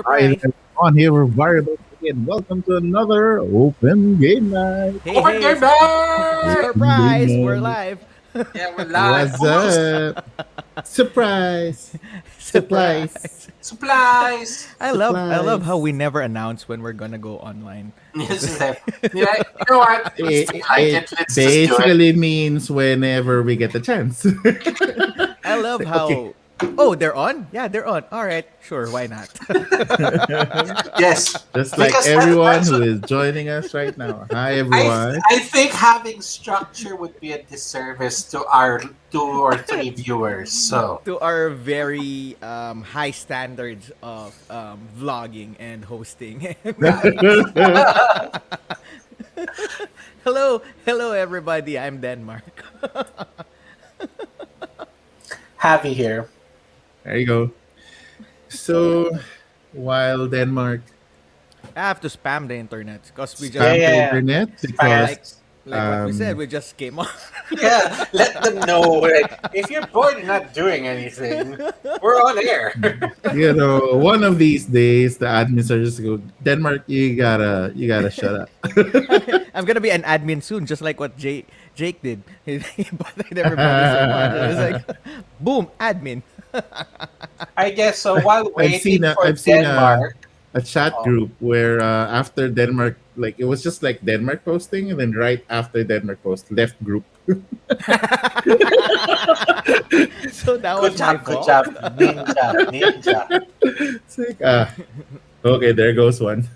Hi Surprise. there, on here with Variable again. Welcome to another Open Game Night. Hey, Open hey, game night! Open Game surprise. We're Night. live. Yeah, we're live. What's Almost up? Surprise! Supplies! Surprise. supplies. I love how Supplies! we never announce when we're gonna go online. This is it. Yeah, you know what? Let's feel like It it. Let's just do it. basically means whenever we get the chance. I love Okay. how Oh, they're on? Yeah, they're on. All right. Sure, why not? Yes, Just like because everyone that's who what is joining us right now. Hi, I everyone. I think having structure would be a disservice to our 2 or 3 viewers. So To our very high standards of vlogging and hosting. Hello everybody. I'm Denmark. happy here. There you go. So, while Denmark I have to spam the internet because we Yeah, just spam the yeah, yeah. internet like because Spans. what we said, um, we just came on. Yeah, let them know. Like, if you're bored and not doing anything, we're on air. one of these days the admins are just go, Denmark, you gotta shut up. I'm gonna be an admin soon, just like what Jake did. He bothered everybody so much. It was like, boom, admin. I guess so. While I've waiting seen a for I've seen Denmark, a chat oh, group where after Denmark, like it was just like Denmark posting, and then right after Denmark post, left group. So that good was my job, good fault. job, ninja, ninja. It's like okay, there goes one.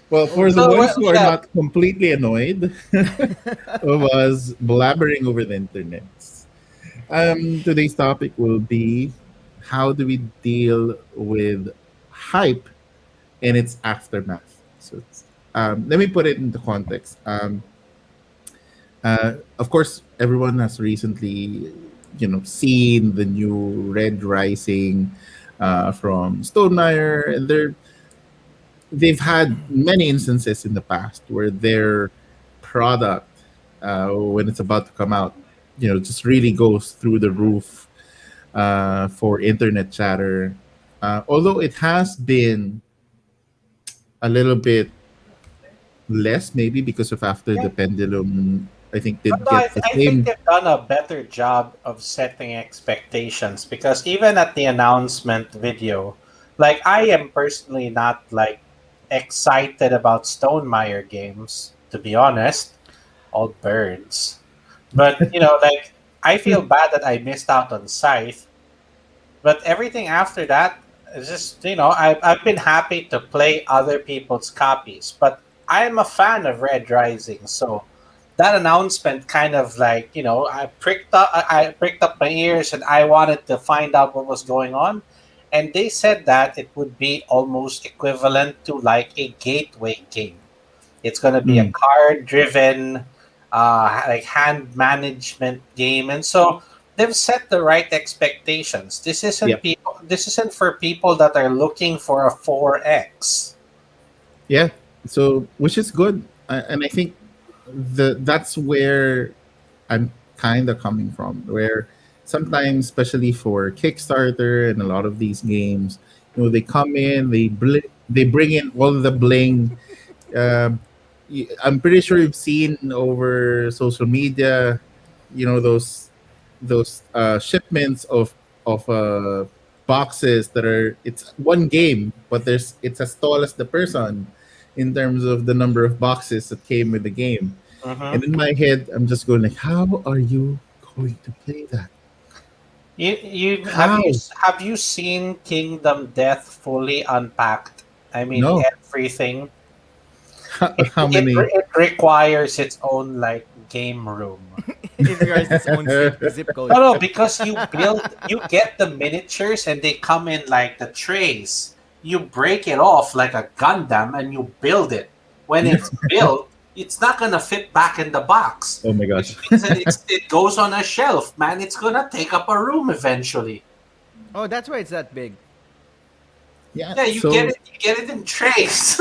Well, for the So ones who are yeah, not completely annoyed of us blabbering over the internet, today's topic will be how do we deal with hype and its aftermath. So, let me put it into context. Of course, everyone has recently, seen the new Red Rising from Stonemaier, and they've had many instances in the past where their product, when it's about to come out, just really goes through the roof for internet chatter. Although it has been a little bit less, maybe because of after the yeah. pendulum, I think did No, get the I think same. they've done a better job of setting expectations because even at the announcement video, like I am personally not like excited about Stonemaier games, to be honest. All birds. But like I feel bad that I missed out on Scythe. But everything after that is just I've been happy to play other people's copies, but I'm a fan of Red Rising, so that announcement kind of like I pricked up my ears and I wanted to find out what was going on, and they said that it would be almost equivalent to like a gateway game. It's going to be a Mm, card driven, like hand management game, and so they've set the right expectations. yep. This isn't for people that are looking for a 4x. Yeah. So, which is good, and I think that's where I'm kind of coming from. Where sometimes, especially for Kickstarter and a lot of these games, they come in, they bring in all the bling. Um, I'm pretty sure you've seen over social media, those shipments of boxes that are it's one game, but it's as tall as the person in terms of the number of boxes that came with the game. And Hmm. in my head, I'm just going like, how are you going to play that? You How? have you seen Kingdom Death fully unpacked? I mean No. everything. How many? It requires its own like game room. It requires its own zip No, code. no, because you get the miniatures and they come in like the trays. You break it off like a Gundam and you build it. When it's built, it's not gonna fit back in the box, Oh my which gosh. means that it goes on a shelf. Man, it's gonna take up a room eventually. Oh, that's why it's that big. Yeah. Yeah, So you get it in trays.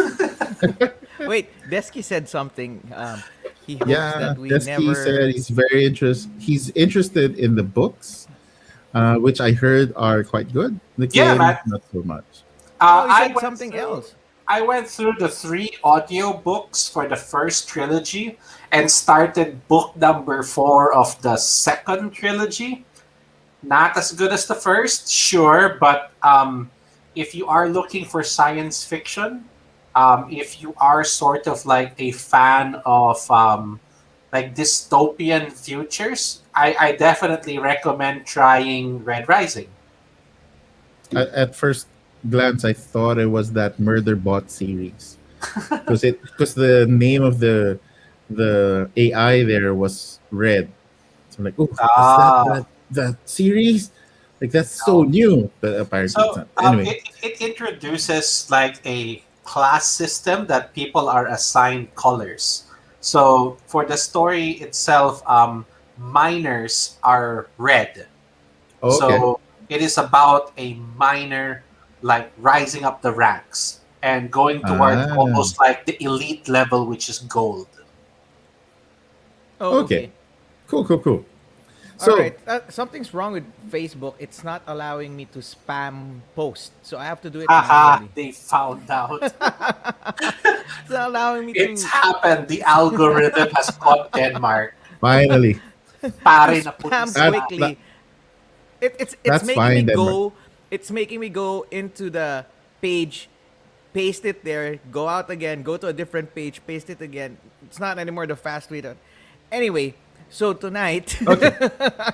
Wait, Desky said something. He hopes yeah, that we Desky said never. he's interested in the books, which I heard are quite good. The Yeah, man. game, not so much. No, you I said went something through. else. I went through the three audiobooks for the first trilogy and started book number four of the second trilogy. Not as good as the first, sure, but if you are looking for science fiction, if you are sort of like a fan of like dystopian futures, I definitely recommend trying Red Rising. At first glance, I thought it was that Murder Bot series because the name of the AI there was Red. So I'm like, oh, is that Ah, that series? Like that's so no. new, but apparently it's So not. Anyway, it introduces like a class system that people are assigned colors. So for the story itself, miners are red. oh, okay. So it is about a miner like rising up the ranks and going towards Ah, almost like the elite level, which is gold. Oh, okay. okay. Cool, cool, cool. All So right. Something's wrong with Facebook. It's not allowing me to spam post, so I have to do it Haha, manually. they found out. It's not allowing me It's happened. The algorithm has caught Denmark. finally, to Pare na pulis spam that, na. that quickly. It's that's making me fine, Denmark. go. It's making me go into the page, paste it there, go out again, go to a different page, paste it again. It's not anymore the fast way to. Anyway, so tonight, Okay.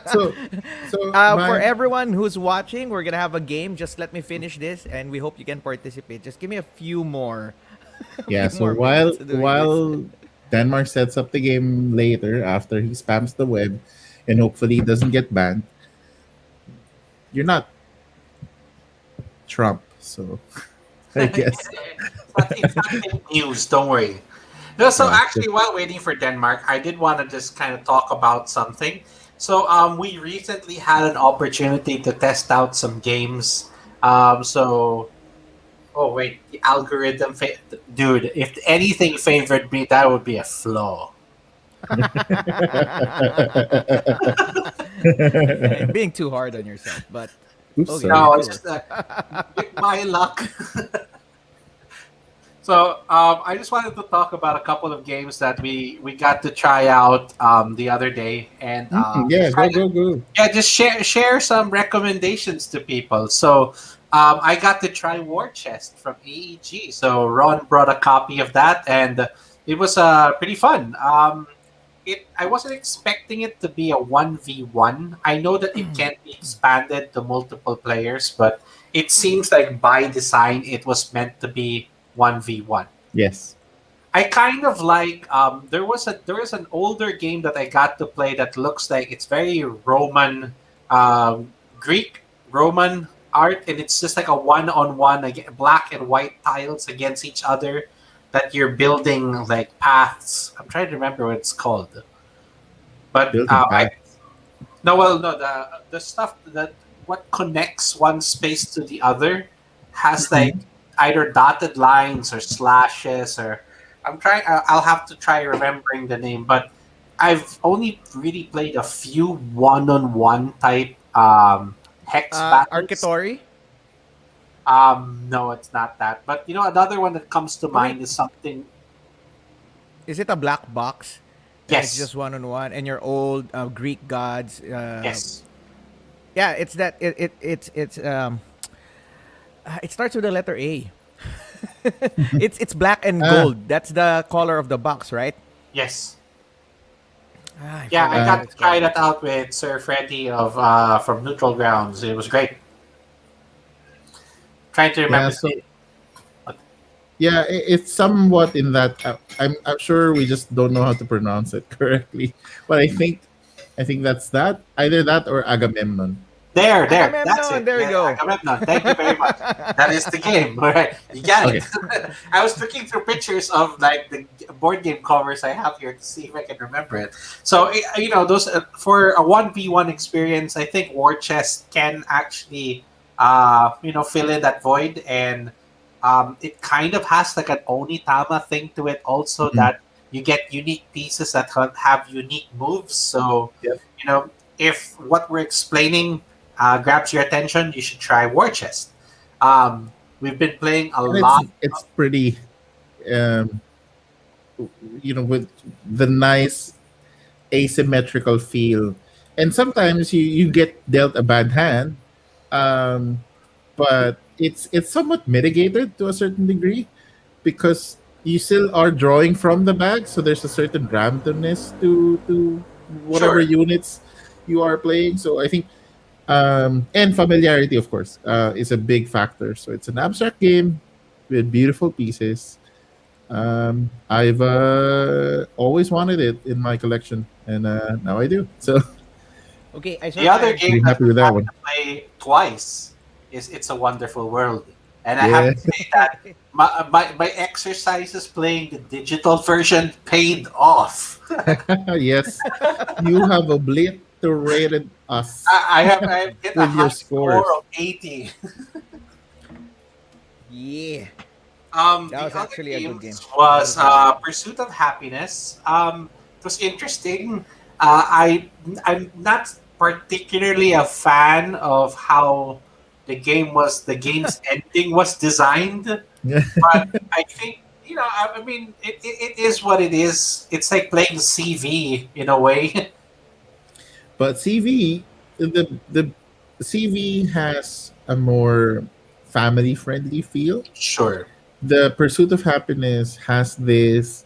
So so for my everyone who's watching, we're gonna have a game. Just let me finish this, and we hope you can participate. Just give me a few more, a yeah. few So more minutes of doing this. while Denmark sets up the game later after he spams the web, and hopefully he doesn't get banned. You're not Trump, so I guess It's not fake news. Don't worry. No, so yeah. actually, while waiting for Denmark, I did want to just kind of talk about something. So, we recently had an opportunity to test out some games. So, oh wait, the algorithm, dude. If anything favored me, that would be a flaw. Being too hard on yourself, but Oops, okay, sorry. No, it's cool. just with my luck. So I just wanted to talk about a couple of games that we got to try out the other day, and Yeah, just go kind of go go. yeah, just share some recommendations to people. So I got to try War Chest from AEG. So Ron brought a copy of that, and it was pretty fun. I wasn't expecting it to be a 1v1. I know that it can be expanded to multiple players, but it seems like by design it was meant to be 1v1. Yes. I kind of like there was an older game that I got to play that looks like it's very Roman, Greek Roman art, and it's just like a one-on-one again, black and white tiles against each other that you're building like paths. I'm trying to remember what it's called, but Building I path. no, well, no, the stuff that what connects one space to the other has like either dotted lines or slashes or I'm trying. I'll have to try remembering the name, but I've only really played a few one-on-one type hex battles. Arkitori. No, it's not that. But another one that comes to Oh wait, mind is something. is it a black box? And it's Yes, just one on one, and your old Greek gods. yes. Yeah, it's that. It starts with the letter A. It's black and Ah, gold. That's the color of the box, right? Yes. I Yeah, I forgot what uh, got it's to try called. that out with Sir Freddy of from Neutral Grounds. It was great. Trying to yeah. remember So the name. yeah, it's somewhat in that. I'm sure we just don't know how to pronounce it correctly, but I think that's that. Either that or Agamemnon. There. That's Agamemnon. it. There we Yeah, go. Agamemnon. Thank you very much. That is the game. All right, you got Okay. it. I was looking through pictures of like the board game covers I have here to see if I can remember it. So those for a 1v1 experience, I think War Chest can actually fill in that void, and it kind of has like an Onitama thing to it also Mhm. that you get unique pieces that have unique moves. So Yep. if what we're explaining grabs your attention, you should try War Chest. Um, We've been playing a And it's lot. it's pretty, um, with the nice asymmetrical feel. And sometimes you get dealt a bad hand, um, but it's somewhat mitigated to a certain degree because you still are drawing from the bag, so there's a certain randomness to whatever Sure. units you are playing. So I think, and familiarity, of course, is a big factor. So it's an abstract game with beautiful pieces. I've always wanted it in my collection, and now I do. So Okay, I The other survived. game pretty that happy we with that had one. to play twice is It's a Wonderful World. And I have Yeah, to say that my exercises playing the digital version paid off. yes, you have obliterated us I hit a with your high score scores. of 80. Yeah, that The was other actually a good game. games That was a was fun game. Pursuit of Happiness. It was interesting. I'm not particularly a fan of how the game's ending was designed, but I think I mean it is what it is. It's like playing CV in a way. But the CV has a more family friendly feel. Sure. The Pursuit of Happiness has this,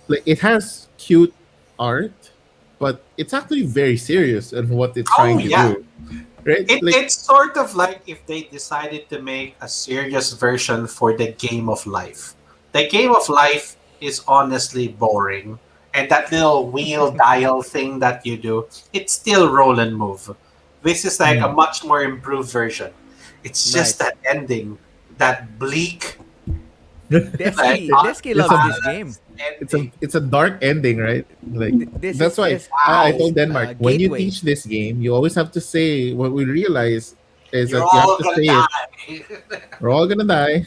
like, it has cute art, but it's actually very serious in what it's Oh trying to yeah. do. Right? Like, It's sort of like if they decided to make a serious version for the game of life. The game of life is honestly boring. And that little wheel dial thing that you do, it's still roll and move. This is like a mm, much more improved version. It's just Nice. that ending, that bleak, like Desky, Desky it's loves a this game. unbalanced ending. it's a dark ending, right? Like, This that's is why this I Wow. told Denmark, when you Gateway. teach this game, you always have to say, what we realize is You're that you have all to gonna say it. die. We're all gonna die.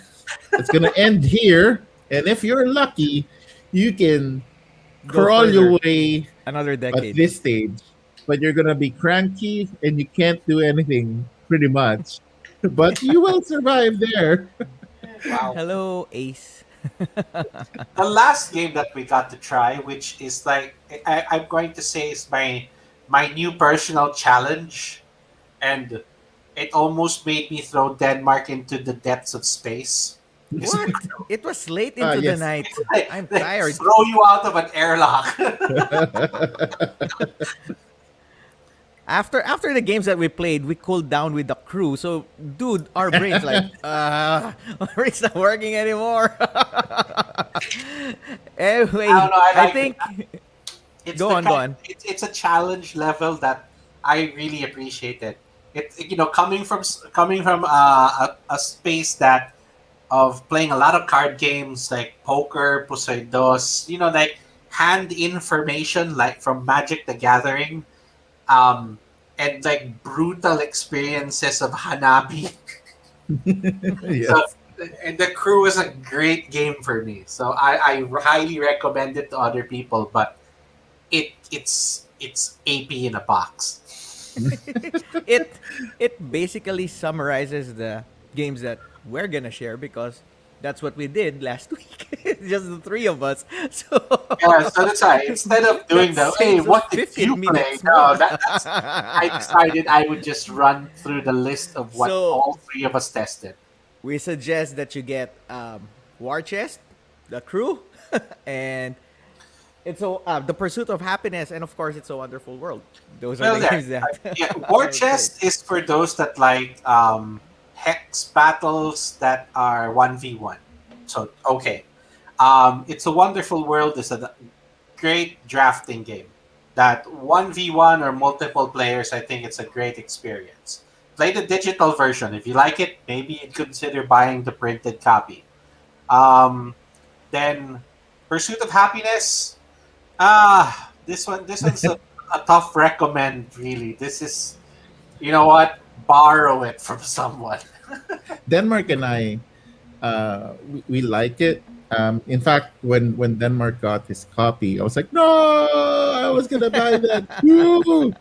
It's gonna end here, and if you're lucky, you can Go crawl your further. way Another at decade. this stage, but you're gonna be cranky and you can't do anything pretty much. But you will survive there. Wow. Hello, Ace. The last game that we got to try, which is like I'm going to say is my new personal challenge, and it almost made me throw Denmark into the depths of space. Is What? It was late Ah, into the yes. night. I'm like tired. throw you out of an airlock. After the games that we played, we cooled down with the crew. So, dude, our brains like, our brains not working anymore. I Anyway, don't know. I I like it. think It's go the on, go kind. on. It's a challenge level that I really appreciated. Coming from a space that of playing a lot of card games like poker, Poseidos, like hand information like from Magic the Gathering, um, and like brutal experiences of Hanabi. So, Yes. and the crew is a great game for me. So I highly recommend it to other people, but it's AP in a box. it it basically summarizes the games that we're gonna share because that's what we did last week. Just the three of us. So Yeah, so that's why instead of doing that the hey, saves us what did you 15 play? minutes No, more. that's I decided I would just run through the list of what So all three of us tested. we suggest that you get War Chest, the crew, and the Pursuit of Happiness, and of course, It's a Wonderful World. Those are Well, the there. games that Yeah, War I would say. Chest is for those that like hex battles that are 1v1. So okay, it's a Wonderful World is a great drafting game. That 1v1 or multiple players, I think it's a great experience. Play the digital version. If you like it, maybe you'd consider buying the printed copy. Um, then Pursuit of Happiness. This one's a tough recommend, really. This is, you know what? Borrow it from someone. Denmark and I, we like it. In fact, when Denmark got his copy, I was like, no, I was gonna buy that too.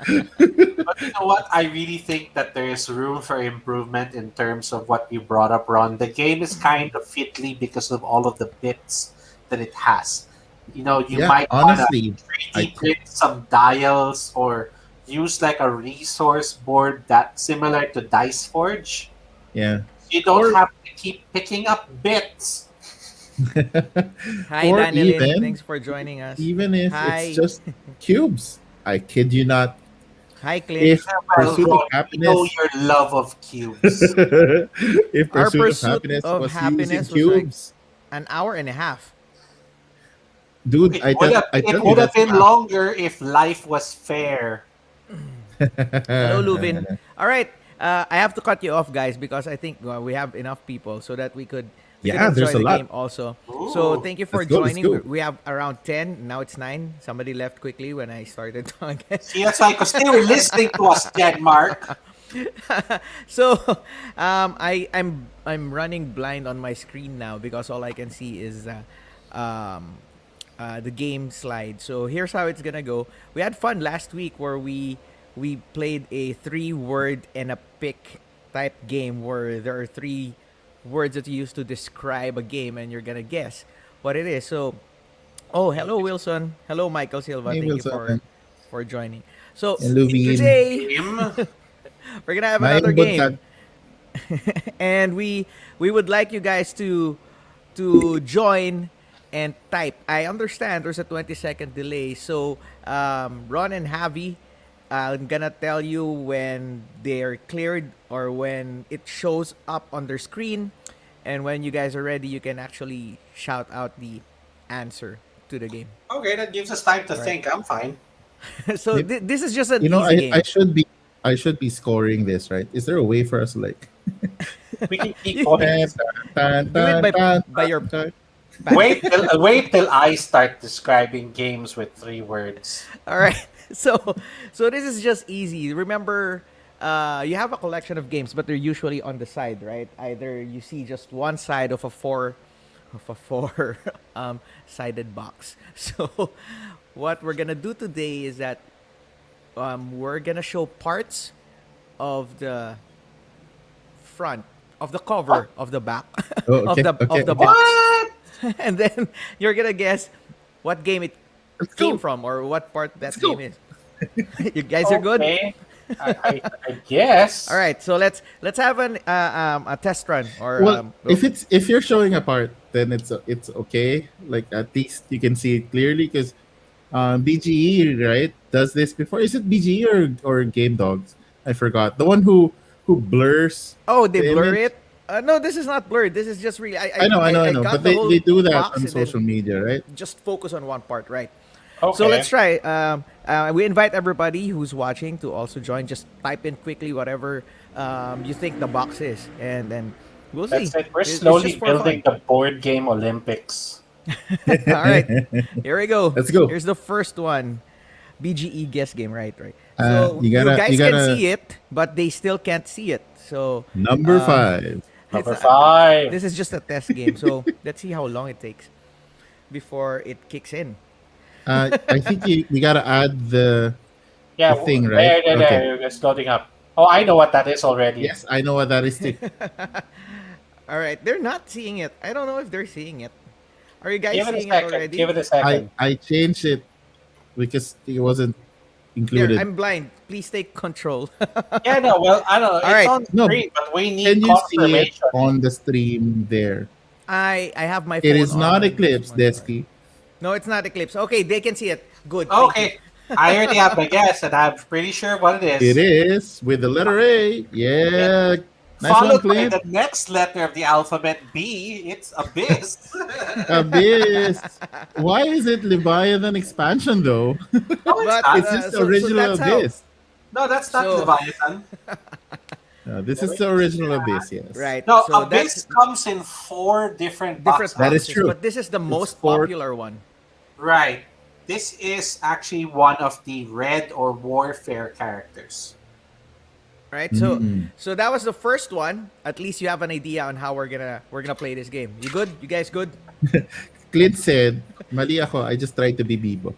But you know what? I really think that there is room for improvement in terms of what you brought up, Ron. The game is kind of fiddly because of all of the bits that it has. You know, you Yeah, might want to honestly, I 3D print some dials or use like a resource board that's similar to Dice Forge. yeah, You don't or have to keep picking up bits. Hi, or Danilin. Thanks for joining us. even if it's Hi. just cubes. I kid you not. Hi, Clint. If Well, Pursuit of Ron, we know Happiness, your love of cubes. if Our Pursuit of pursuit Happiness of was using happiness was like cubes, an hour and a half. dude, I It tell you would have that's been fast. longer if life was fair. Hello, Luvin. All right. I have to cut you off, guys, because I think we have enough people so that we could Yeah, enjoy there's a the lot. game also. So Ooh. thank you for Let's go. Let's joining. We go. we have around 10. Now it's 9. Somebody left quickly when I started talking. See, that's why, because they were listening to us, Denmark. So I'm running blind on my screen now because all I can see is the game slide. So here's how it's gonna go. We had fun last week where we played a 3-word and a pick type game where there are 3 words that you use to describe a game and you're gonna guess what it is. So hello Wilson, hello Michael Silva, Hey, thank you Wilson. for joining. So And Luvin. today Him. we're gonna have another Mayong game, buntag. and we would like you guys to join and type. I understand there's a 20-second delay, so Ron and Javi, I'm gonna tell you when they're cleared or when it shows up on their screen, and when you guys are ready, you can actually shout out the answer to the game. Okay, that gives us time to Right. think. I'm fine. So Maybe- this is just an You know, easy I game. should be scoring this, right? Is there a way for us to like We can keep You- going. Do it by your tan. Wait till I start describing games with 3 words. All right. So this is just easy. Remember, you have a collection of games, but they're usually on the side, right? Either you see just one side of a four sided box. So what we're gonna do today is that we're gonna show parts of the front of the cover of the back Oh, okay, of the okay. box, What? and then you're gonna guess what game it Let's came go. from or what part that Let's go. game is. You guys are good. Okay. I guess. All right, so let's have a test run or Well, if you're showing a part, then it's okay. Like at least you can see it clearly because BGE right does this before. Is it BGE or Game Dogs? I forgot the one who blurs. oh, they the blur image. it. No, this is not blurred. This is just really. I know, I got but the whole they do that box on and then social media, right? just focus on one part, right? Okay. So let's try. We invite everybody who's watching to also join. Just type in quickly whatever you think the box is, and then we'll see. That's it. We're It's slowly just for building fun. the board game Olympics. All right, here we go. Let's go. Here's the first one. BGE guess game, right? Uh, So you you, gotta- guys you can gotta- see it, but they still can't see it. So Number Um, 5. Number it's- 5. this is just a test game. So let's see how long it takes before it kicks in. I think we gotta add the Yeah, the thing, right? There. It's loading up. Oh, I know what that is already. yes, I know what that is too. All right, they're not seeing it. I don't know if they're seeing it. Are you guys Give it a seeing it second. already? Give it a second. I changed it because it wasn't There, included. I'm blind. Please take control. Yeah, no, well, I don't know. It's right. on No, screen, but we Can need you see it confirmation. on the stream there? I have my phone. It is on not this Eclipse, one. Desky. No, it's not Eclipse. Okay, they can see it. Good. thank you. Okay. I already have my guess, and I'm pretty sure what it is. It is with the letter A. Yeah. Nice one, Followed by Clint. the next letter of the alphabet, B. It's Abyss. Abyss. Why is it Leviathan expansion though? No, it's But, not. It's just so the original that's how- Abyss. No, that's not so- Leviathan. This is the original Abyss, yes. Right. No, so Abyss comes in 4 different different boxes. That is boxes, true. But this is the most for- popular one. Right. This is actually one of the Red or Warfare characters. Right? Mm-mm. So that was the first one. At least you have an idea on how we're gonna play this game. You good? You guys good? Clint said, "Mali ako. I just tried to be Bibo."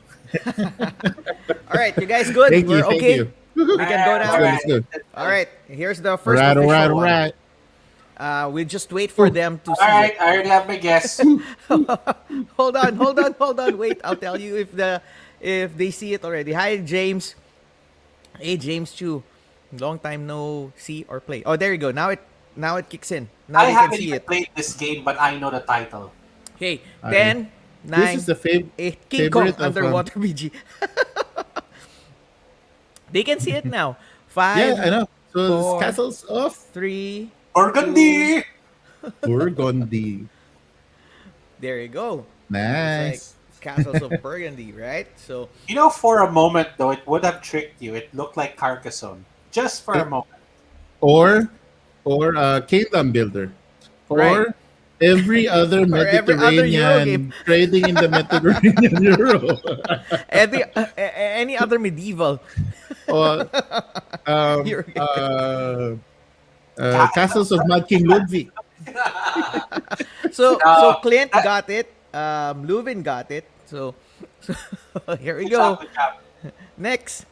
All right, you guys good? Thank you, We're thank okay. you. We can go Let's now. go, let's go. All right, here's the All first right, all official right, all one. right. We just wait for them to see All right, it. I already have my guess. Hold on. Wait, I'll tell you if they see it already. Hi, James. Hey, James Chu. Long time no see or play. Oh, there you go. Now it kicks in. Now I you can haven't see even it. played this game, but I know the title. Okay, Okay. 10, 9, This is the 8. King Kong favorite of, Underwater BG. They can see it now. yeah, 5, I know. So it's four, Castles of 3. Burgundy! Burgundy. There you go. Nice. It's like Castles of Burgundy, right? So You know, for a moment, though, it would have tricked you. It looked like Carcassonne. Just for a moment. Or Kingdom Builder. Or Right. every other Or every other Euro game. Mediterranean trading in the Mediterranean Euro. any other medieval. Or Euro game. Castles of Mad King Ludwig. So No, Clint that- got it. Leuven got it. So here we Good go. job, good job. Next.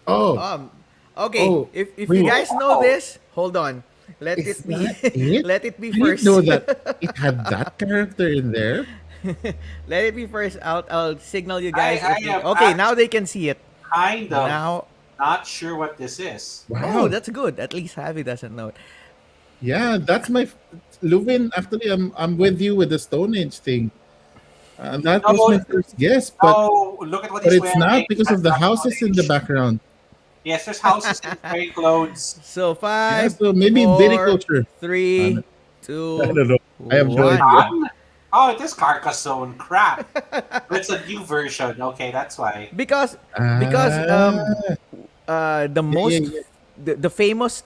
Oh, Okay. Oh, If wait. you guys know Oh. this, hold on. Let Is it be. that it? Let it be I didn't first. know that it had that character in there. Let it be first. I'll signal you guys. I if you- am okay, now they can see it. Kind of Now. not sure what this is. Oh, Wow. that's good. At least Javi doesn't know it. Yeah, that's my Luvin. Actually, I'm with you with the Stone Age thing. That was No, my first guess, but Oh, look at what but he's it's wearing. not because of the That's houses in the Stone Age. background. Yes, there's houses and wearing clothes. So Yeah, 5, so maybe 4, viticulture. 3, I 2, don't know. I have no 1. idea. Oh, it is Carcassonne. Crap. It's a new version. Okay, that's why. Because Ah, the most yeah. the famous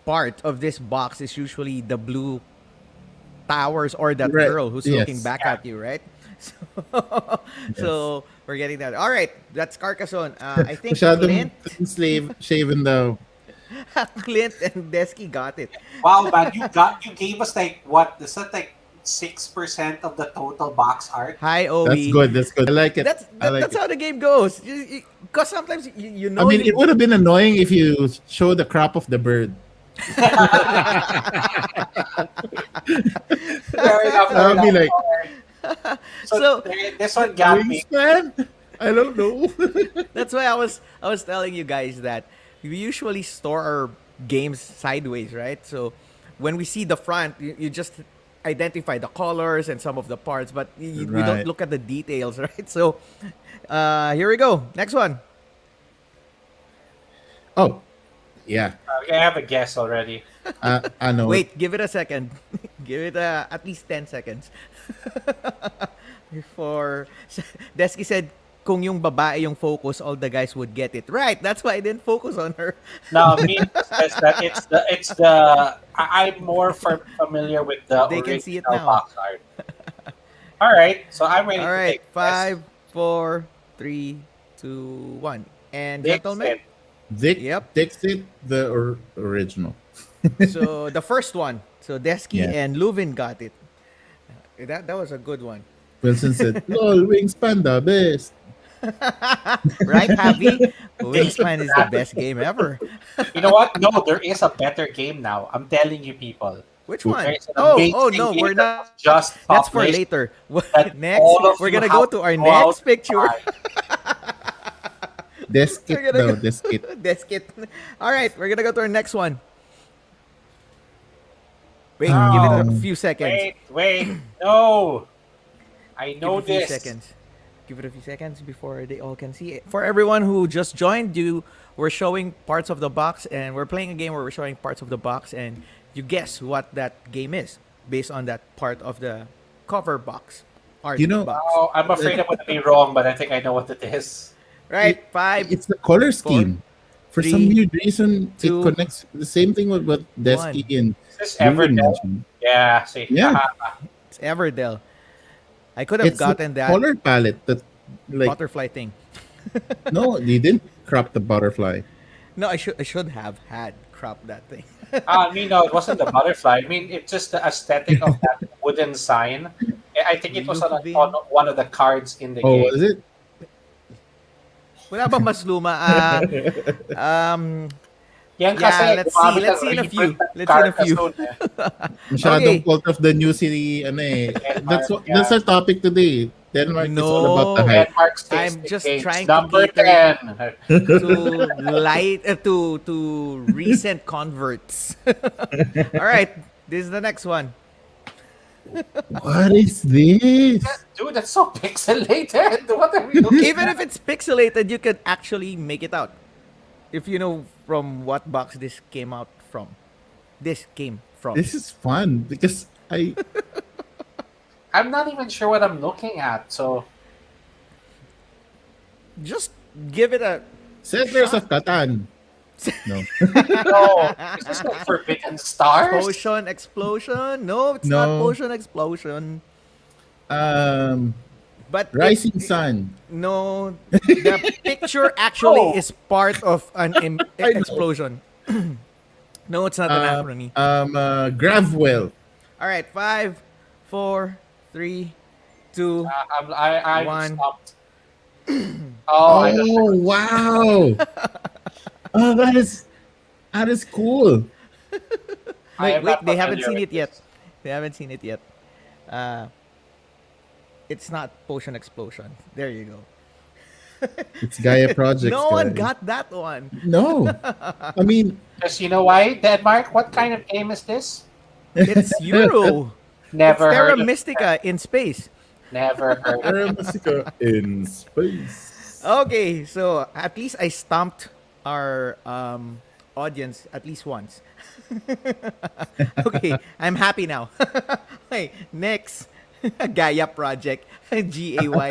part of this box is usually the blue towers or that Right. girl who's Yes. looking back at you, right? So we're getting that. All right, that's Carcassonne. I think Masyadong slave shaven daw. Clint and Desky got it. Wow, man, you gave us like what? Is that like 6% of the total box art? Hi, Owie. That's good. That's good. I like it. I like That's it. how the game goes. Because sometimes you know. I mean, you- it would have been annoying if you show the crop of the bird. Fair enough, fair I'll be enough. like, So- This one got me. wingspan? I don't know. That's why I was telling you guys that we usually store our games sideways, right? So when we see the front, you just identify the colors and some of the parts, but we don't Right. look at the details, right? So here we go. Next one. Oh, yeah. Okay, I have a guess already. I know. Wait, give it a second. Give it at least 10 seconds. Before Desky said, kung yung babae yung focus, all the guys would get it. Right, that's why I didn't focus on her. No, me says that it's the. I'm more familiar with the They original can see it now. box art. All right, so I'm ready. All to right, take a guess. 5, 4, 3, 2, 1. And Dixit. gentlemen, Dick, Yep. Dixit, the original. so the first one. So Desky Yeah. and Leuven got it. That was a good one. Wilson said, "Lol, wingspan the best." Right, Javi? Wingspan is the best game ever. You know what? No, there is a better game now. I'm telling you, people. Which one? There's an Oh, amazing no, game we're that not. was just That's for published later. that Next, all of we're you gonna go have to our go out next picture. and Deskit We're gonna daw, deskit. Deskit. All right, we're gonna go to our next one. Wait, Oh. give it a few seconds. Wait, no. I know Give it a few this. seconds. Give it a few seconds before they all can see it. For everyone who just joined, we're showing parts of the box, and we're playing a game where we're showing parts of the box, and you guess what that game is based on that part of the cover box art. You know- box. Oh, I'm afraid I'm going to be wrong, but I think I know what it is. Right? 5. It's the color scheme. For some 3, weird reason, 2, it connects the same thing with what Desky and Is this Leuven Everdell? mentioned. Yeah, see. Yeah. It's Everdell. I could have It's the gotten that color palette that, like, butterfly thing. no, you didn't crop the butterfly. No, I should have had cropped that thing. I mean, no, it wasn't the butterfly. I mean, it's just the aesthetic of that wooden sign. I think it was on Lubin. one of the cards in the Oh, game. was it? Wala bang mas luma? Yan Yeah, kasi, let's see. gumamit Let's ng see in a few. reprint ng Let's see in a few. Carcassonne, eh. Masyadong Okay. cult of the new city, ano eh. That's our topic today. Denmark is all about the No. hype. Denmark I'm Statistic just Games, trying to number cater 10. to recent converts. All right, this is the next one. What is this? Dude, that's so pixelated. What are we looking Even at? if it's pixelated, you can actually make it out. If you know from what box this came out from. This came from. This is fun because I'm not even sure what I'm looking at, so... Just give it a Settlers of Catan. No. No, is this like Forbidden Stars? potion explosion. No, it's No. not potion explosion. But Rising Sun. no, the picture actually Oh. is part of an I know. explosion. No, it's not an acronym. Gravwell. All right, 5, 4, 3, 2. I'm One. stopped. Oh, I don't Oh wow! Oh, that is cool. I am Wait, not they haven't familiar seen with it yet. this. They haven't seen it yet. It's not potion explosion. There you go. It's Gaia Projects. No one guys. got that one. No. I mean, Because you know why, Denmark? What kind of game is this? It's Euro. Never Terra heard of Mystica in space. Never heard of Terra Mystica in space. Okay, so at least I stumped our audience at least once. Okay, I'm happy now. Okay, next. Gaia Project. G-A-Y.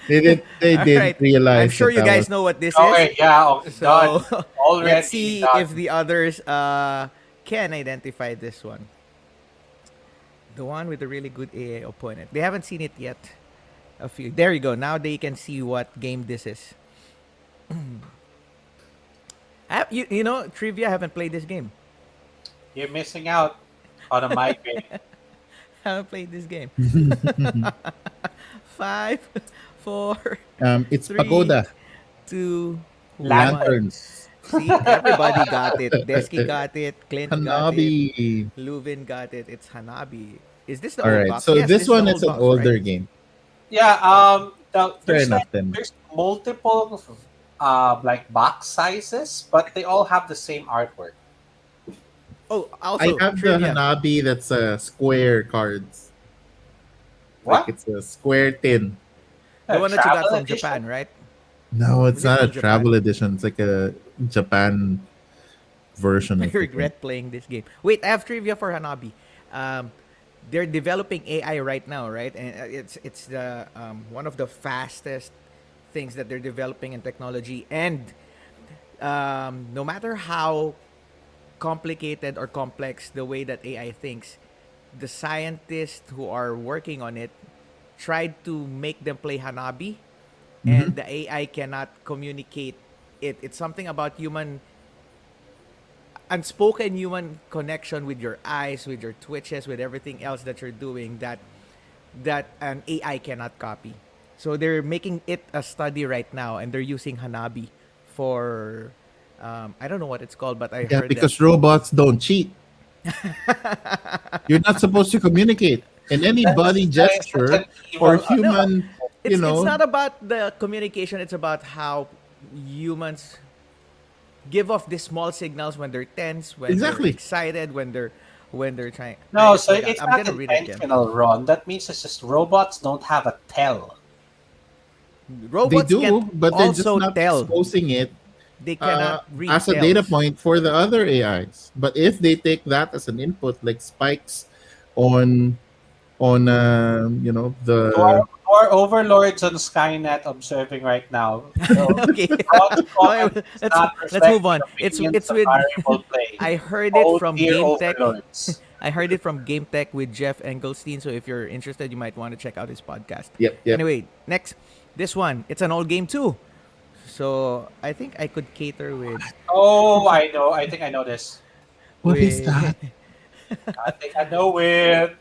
They did Alright, realize. I'm sure that you that guys was- know what this Okay, is. yeah, oh, So done. Already let's see done. if the others can identify this one. The one with the really good AA opponent. They haven't seen it yet. A few. There you go. Now they can see what game this is. You know, trivia, haven't played this game. You're missing out on a migraine. Haven't played this game. 5, 4, It's 3, Pagoda 2, 1. Lanterns. See, everybody got it. Desky got it. Clint got it. Hanabi. Luvin got it. It's Hanabi. Is this the All old right, box? so Yes, this is one the is an box, older right? game. Yeah, Fair there's enough then. there's multiple like box sizes, but they all have the same artwork. Oh, I also have the trivia. Hanabi that's square cards. What? Like it's a square tin. The one that you got Travel from edition? Japan, right? No, it's Was it not a from Japan? travel edition. It's like a Japan version I of the regret playing this game. Wait, I have trivia for Hanabi. They're developing AI right now, right? And it's the one of the fastest things that they're developing in technology. And no matter how complicated or complex the way that AI thinks, the scientists who are working on it tried to make them play Hanabi, and the AI cannot communicate it. It's something about unspoken human connection with your eyes, with your twitches, with everything else that you're doing that an AI cannot copy. So they're making it a study right now, and they're using Hanabi for I don't know what it's called, but I Yeah, heard because robots don't cheat. You're not supposed to communicate. And any body gesture or human, it's know, not about the communication. It's about how humans give off these small signals when they're tense, when Exactly. they're excited, when they're trying. No, I so forgot. it's I'm not gonna read it again. intentional, Ron. That means it's just robots don't have a tell. they Robots do, can but they're just also not tell. exposing it They cannot read as a tells. data point for the other AIs. But if they take that as an input, like spikes on the To our overlords on Skynet observing right now. So, Okay. Ron's comment is let's not let's move reflecting on. It's opinions of with. variable play. I heard it Oh, from dear Game Tech. overlords. I heard it from Game Tech with Jeff Engelstein. So if you're interested, you might want to check out his podcast. Yep. Anyway, next, this one. It's an old game too. So I think I could cater with Oh, I know. I think I know this. What is with. that? I think I know it.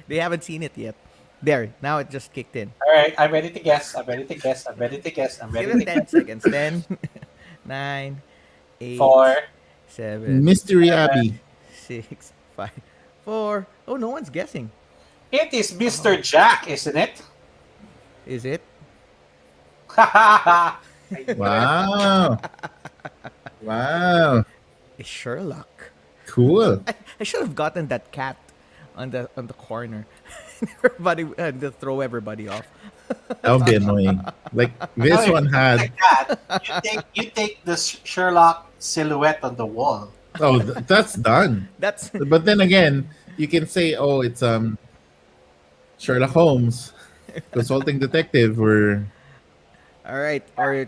They haven't seen it yet. There, now it just kicked in. All right, I'm ready to guess. I'm ready to guess. I'm ready to guess. I'm Give ready it to 10 guess. seconds. 10, 9, 8, Four. 7, Mystery Abbey. 6, 5, 4. Oh, no one's guessing. It is Mr. Jack, isn't it? Is it? I Wow. Wow. It's Sherlock. Cool. I should have gotten that cat on the corner. Everybody to throw everybody off. That would be annoying. Like this know one if had. like that, you take the Sherlock silhouette on the wall. Oh, that's done. That's But then again, you can say, "Oh, it's Sherlock Holmes, consulting detective," or all right. Or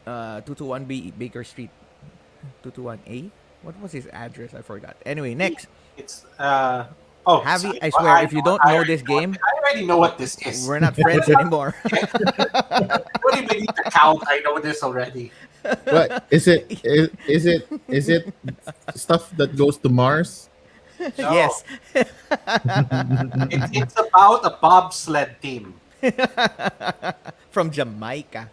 221B Baker Street. 221A. What was his address? I forgot. Anyway, next. It's oh, Javi, sorry. I swear, if you don't know already this game, I already know what this is. we're not friends anymore. I don't even need to count. I know this already. what is it? Is it stuff that goes to Mars? No. Yes. It's about a bobsled team. From Jamaica.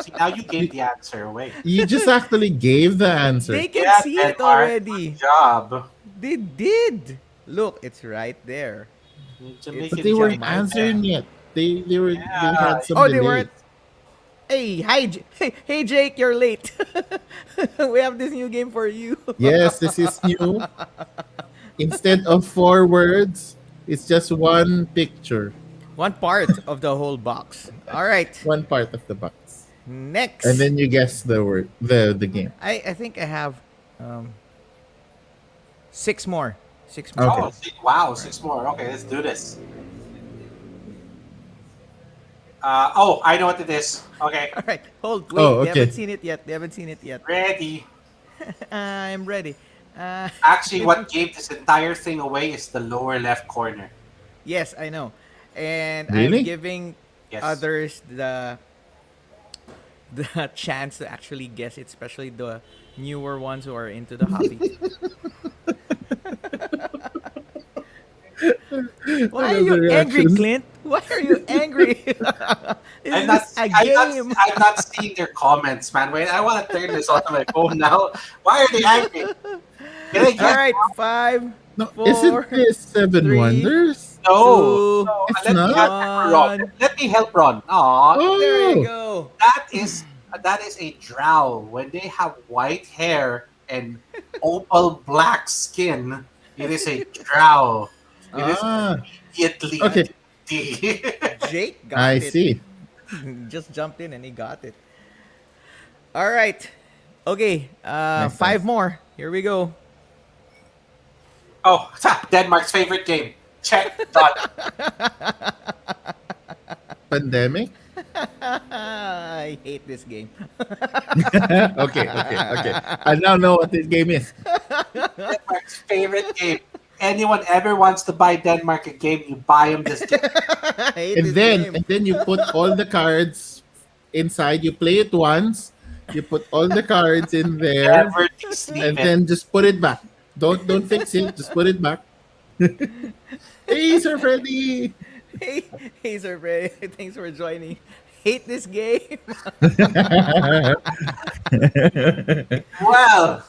See, now you gave the answer away. You just actually gave the answer. They can Yeah, see it Denmark. already. Good job. They did. Look, it's right there. Jamaican But they weren't Jamaica. answering yet. They they Yeah. had some Oh, delay. they weren't. Hey, hey, Jake, you're late. We have this new game for you. Yes, this is new. Instead of 4 words, it's just one picture, One part of the whole box. All right, one part of the box, next. and then you guess the word, the game. I think I have 6 more. 6 more. Okay. Oh, wow, 6 more. Okay, let's do this. Oh, I know what it is. Okay, All right, hold. Wait, Oh, they okay. haven't seen it yet. They haven't seen it yet. ready. I'm ready. Actually, what gave this entire thing away is the lower left corner. Yes, I know. And Really? I'm giving Yes. others the chance to actually guess it, especially the newer ones who are into the hobby. Why are you Another angry, reaction. Clint? Why are you angry? Is I'm not, this a I'm, game? not, I'm not seeing their comments, man. Wait, I want to turn this onto my phone now. Why are they angry? Can I guess? All right, 5, No, 4, isn't this Seven 3. Wonders? No. 2, No, It's let not? me help Ron. Let me help Ron. Aw, Oh, There you go. that is a drow. When they have white hair and opal black skin, it is a drow. It is ah, immediately okay. Jake got I it. see. Just jumped in and he got it. All right. Okay. Nice, 5 nice. more. Here we go. Oh, Denmark's favorite game. Check. Done. Pandemic. I hate this game. Okay. I now know what this game is. Denmark's favorite game. Anyone ever wants to buy Denmark a game, you buy them this game. I hate this game. And then you put all the cards inside. You play it once. You put all the cards in there, Never sleep and it. then just put it back. Don't fix it. Just put it back. Hey, Sir Freddy. Hey, Sir Bray. Thanks for joining. Hate this game. Well,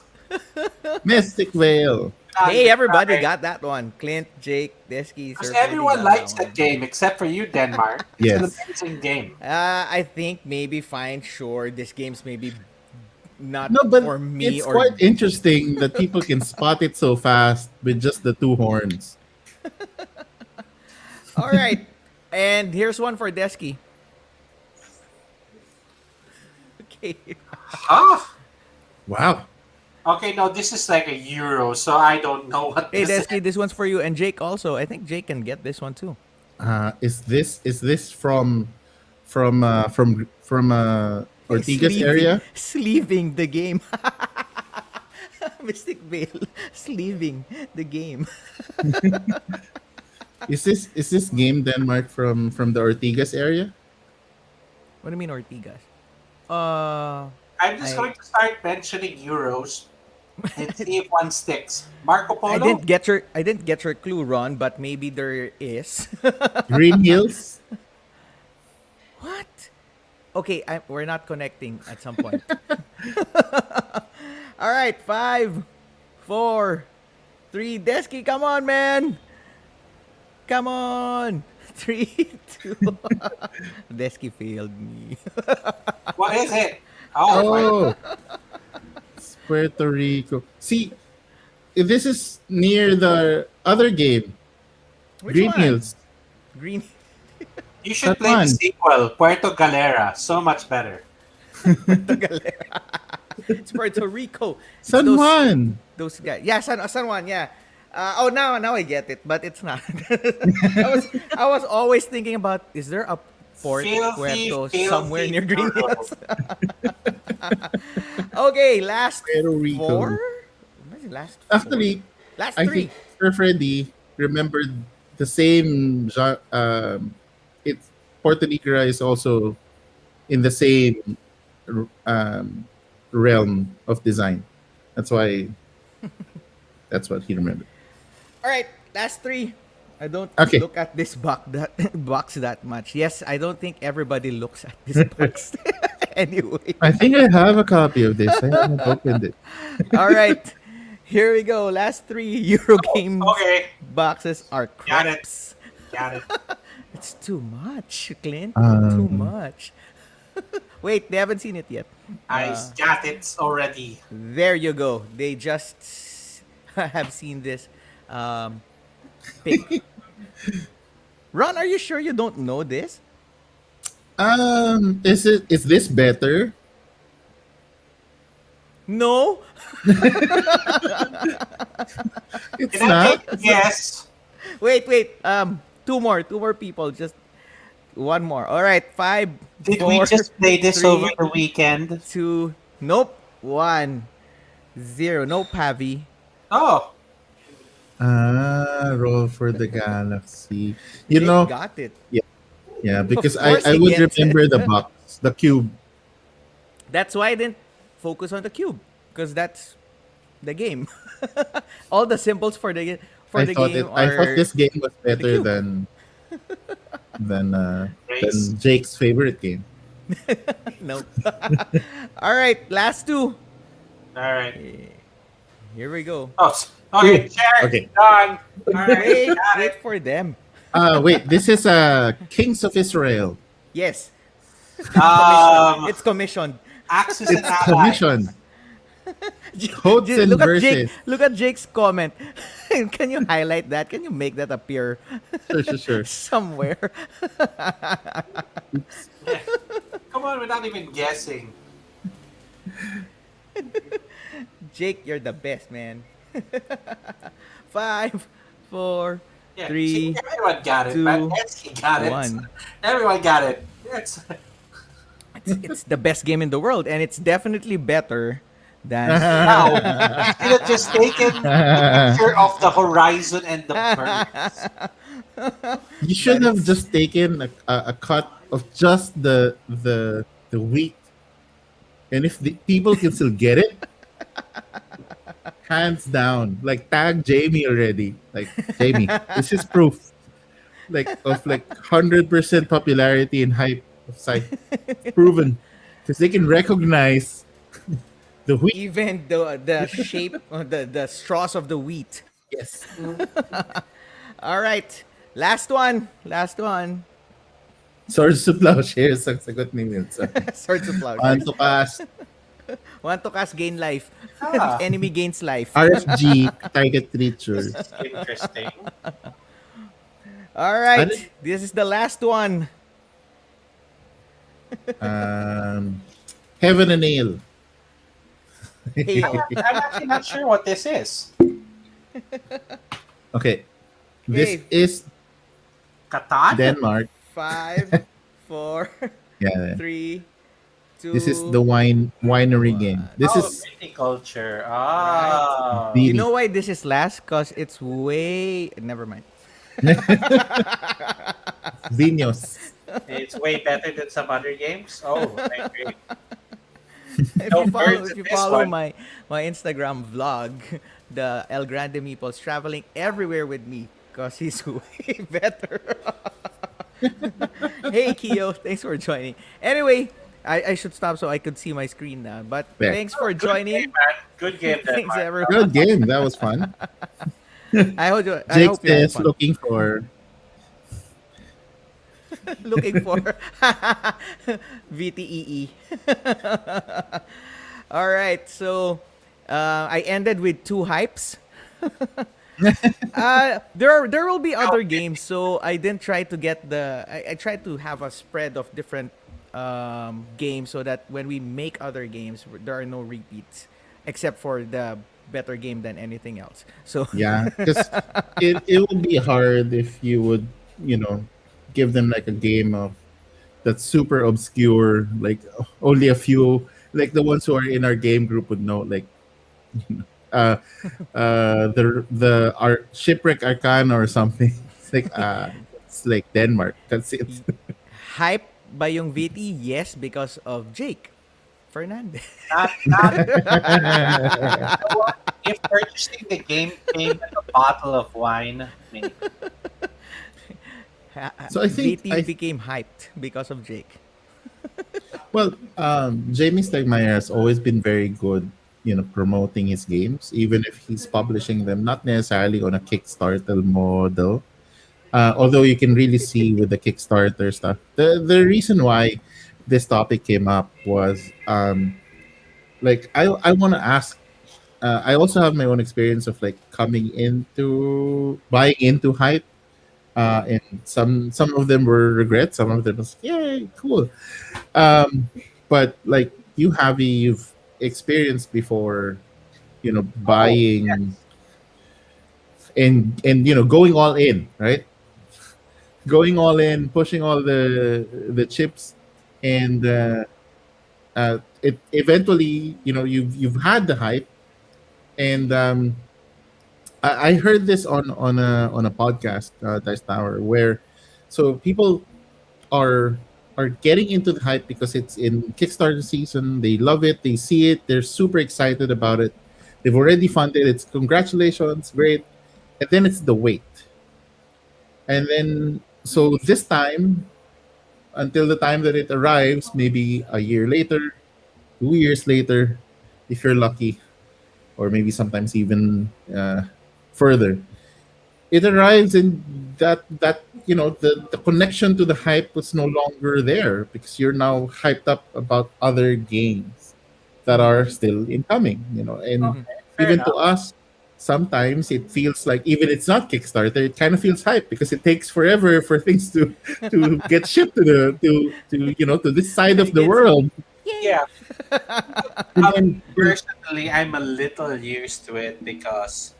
Mystic Veil. Hey, everybody got that one. Clint, Jake, Desky, Because Sir Freddy everyone got likes that that game except for you, Denmark. It's Yes. an amazing game. one. I think maybe fine, sure. This game's maybe not No, but for me it's or quite interesting that people can spot it so fast with just the 2 horns. All right. And here's one for Desky. Okay. Huh? Wow. Okay, no, this is like a euro, so I don't know what Hey, this is. Desky, this one's for you. And Jake also. I think Jake can get this one too. Is this from Ortigas Sleeving- area? Sleeving the game. Mystic Veil. Sleeving the game. Is this game Denmark from the Ortigas area? What do you mean Ortigas? Uh, I'm just I going to start mentioning Euros and see if one sticks. Marco I Polo? didn't get your clue, Ron, but maybe there is. Green Hills. What? Okay, we're not connecting at some point. All right, 5, 4, 3. Desky, come on, man. Come on. 3, 2. Desky failed me. What is it? Oh, Oh, it's Puerto Rico. See, this is near the other game, Which Green one? Hills. Green. you should That play the one. sequel, Puerto Galera. So much better. Galera. It's Puerto Rico. It's San Juan. those guys. Yeah, San Juan. Yeah. Now I get it, but it's not. I was always thinking about, is there a Port Filthy, Puerto filthy somewhere near Green Euro. Hills? Okay, last Puerto Rico. 4. What is it, last 4? Actually, Last I 3. think Sir Freddy remembered the same. It's Puerto Rico is also in the same um, realm of design. That's why. That's what he remembered. All right, last 3. I don't Okay. look at this box that much. Yes, I don't think everybody looks at this box. Anyway. I think I have a copy of this. I haven't opened it. All right. Here we go. Last 3 Euro games Okay, boxes are Got it. craps. got it. It's too much, Clint. Um, Too much. Wait, they haven't seen it yet. I got it already. There you go. They just have seen this pick. Ron, are you sure you don't know this? Is this better? No. It's Can I not. take a guess? Wait. Two more people. Just one more. All right. 5, Did 4, we just play this 3, over the weekend? 2. Nope. 1, 0. No Pavi. Oh, Roll for the Galaxy. You They know, got it. yeah, because Of course I he would gets it. remember the box, the cube. That's why I didn't focus on the cube, because that's the game. All the symbols for the game I thought are this game was better cube. than Race. Jake's favorite game. no. All right, last 2. all right. Here we go. Oh, okay, Ooh, check. okay. Done. All right, Wait, got wait it. for them. Wait, this is Kings of Israel. Yes, Um, it's commissioned. Axis and It's Allies. commissioned. Codes and Look at Jake. verses. Look at Jake's comment. Can you highlight that? Can you make that appear Sure. somewhere? Come on, we're not even guessing. Jake, you're the best, man. 5, 4, Yeah, 3, see, everyone got it. 2, Matsky got it. 1. Everyone got it. It's, It's the best game in the world, and it's definitely better than. now, you could have just taken a picture of the horizon and the birds. You should have just taken a cut of just the wheat, and if the people can still get it, hands down. Like tag Jamie already. Like Jamie, this is proof. Like of 100% popularity and hype of site. Proven because they can recognize the wheat. Even the shape, the straws of the wheat. Yes. All right, last one. Swords to Plowshares ang sagot ni Milsa. Swords of Plowshares. Antokas, Want to cast gain life. Ah. Enemy gains life. RFG, target creatures. Interesting. All right, Ano? this is the last one. Heaven and Ale. Hail. I'm actually not sure what this is. Okay. This Okay. is Catan? Denmark. 5, 4, Yeah. 3, 2. This is the winery game. This Oh, is viticulture. Ah. Right. You know why this is last? Cause it's way. Never mind. Vinos. It's way better than some other games. Oh, I agree. if No you follow birds if in you this follow one. my Instagram vlog, the El Grande Meeple's traveling everywhere with me because he's way better. Hey Kyo, thanks for joining. Anyway, I should stop so I could see my screen now. But There. thanks Oh, for good game, joining. man. Good game, Thanks Denmark. everyone. Good game. That was fun. I Jake hope you had is fun. looking for. Looking for VTEE. All right, so I ended with two hypes. There will be other games, so I didn't try to get I tried to have a spread of different games so that when we make other games, there are no repeats, except for the better game than anything else. So Yeah, because it would be hard if you would, you know, give them like a game of that's super obscure, like only a few, like the ones who are in our game group would know, like uh, the our shipwreck arcana or something. It's like Denmark. That's it. hype ba yung VT? Yes, because of Jake Fernandez. Not you know what? If purchasing the game came with a bottle of wine, maybe. So I think VT became hyped because of Jake. well, Jamie Stegmaier has always been very good, promoting his games, even if he's publishing them not necessarily on a Kickstarter model. Although you can really see with the Kickstarter stuff, the reason why this topic came up was like I want to ask. I also have my own experience of like coming into buying into hype, and some of them were regrets, some of them was yay cool. Um, but like you, Javi, you've experienced before, Oh, buying and going all in, right? Going all in, pushing all the chips, and it eventually, you've had the hype, and I heard this on a podcast, Dice Tower, where so people are are getting into the hype because it's in Kickstarter season. They love it. They see it. They're super excited about it. They've already funded. It's congratulations, great. And then it's the wait. And then so this time, until the time that it arrives, maybe a year later, 2 years later, if you're lucky, or maybe sometimes even further, it arrives and that the connection to the hype was no longer there because you're now hyped up about other games that Mm-hmm. are still incoming, and Mm-hmm. okay, fair even to enough. us sometimes it feels like even it's not Kickstarter, it kind of feels hype because it takes forever for things to get shipped to this side of the Gets world. yay. Yeah, And then personally, I'm a little used to it because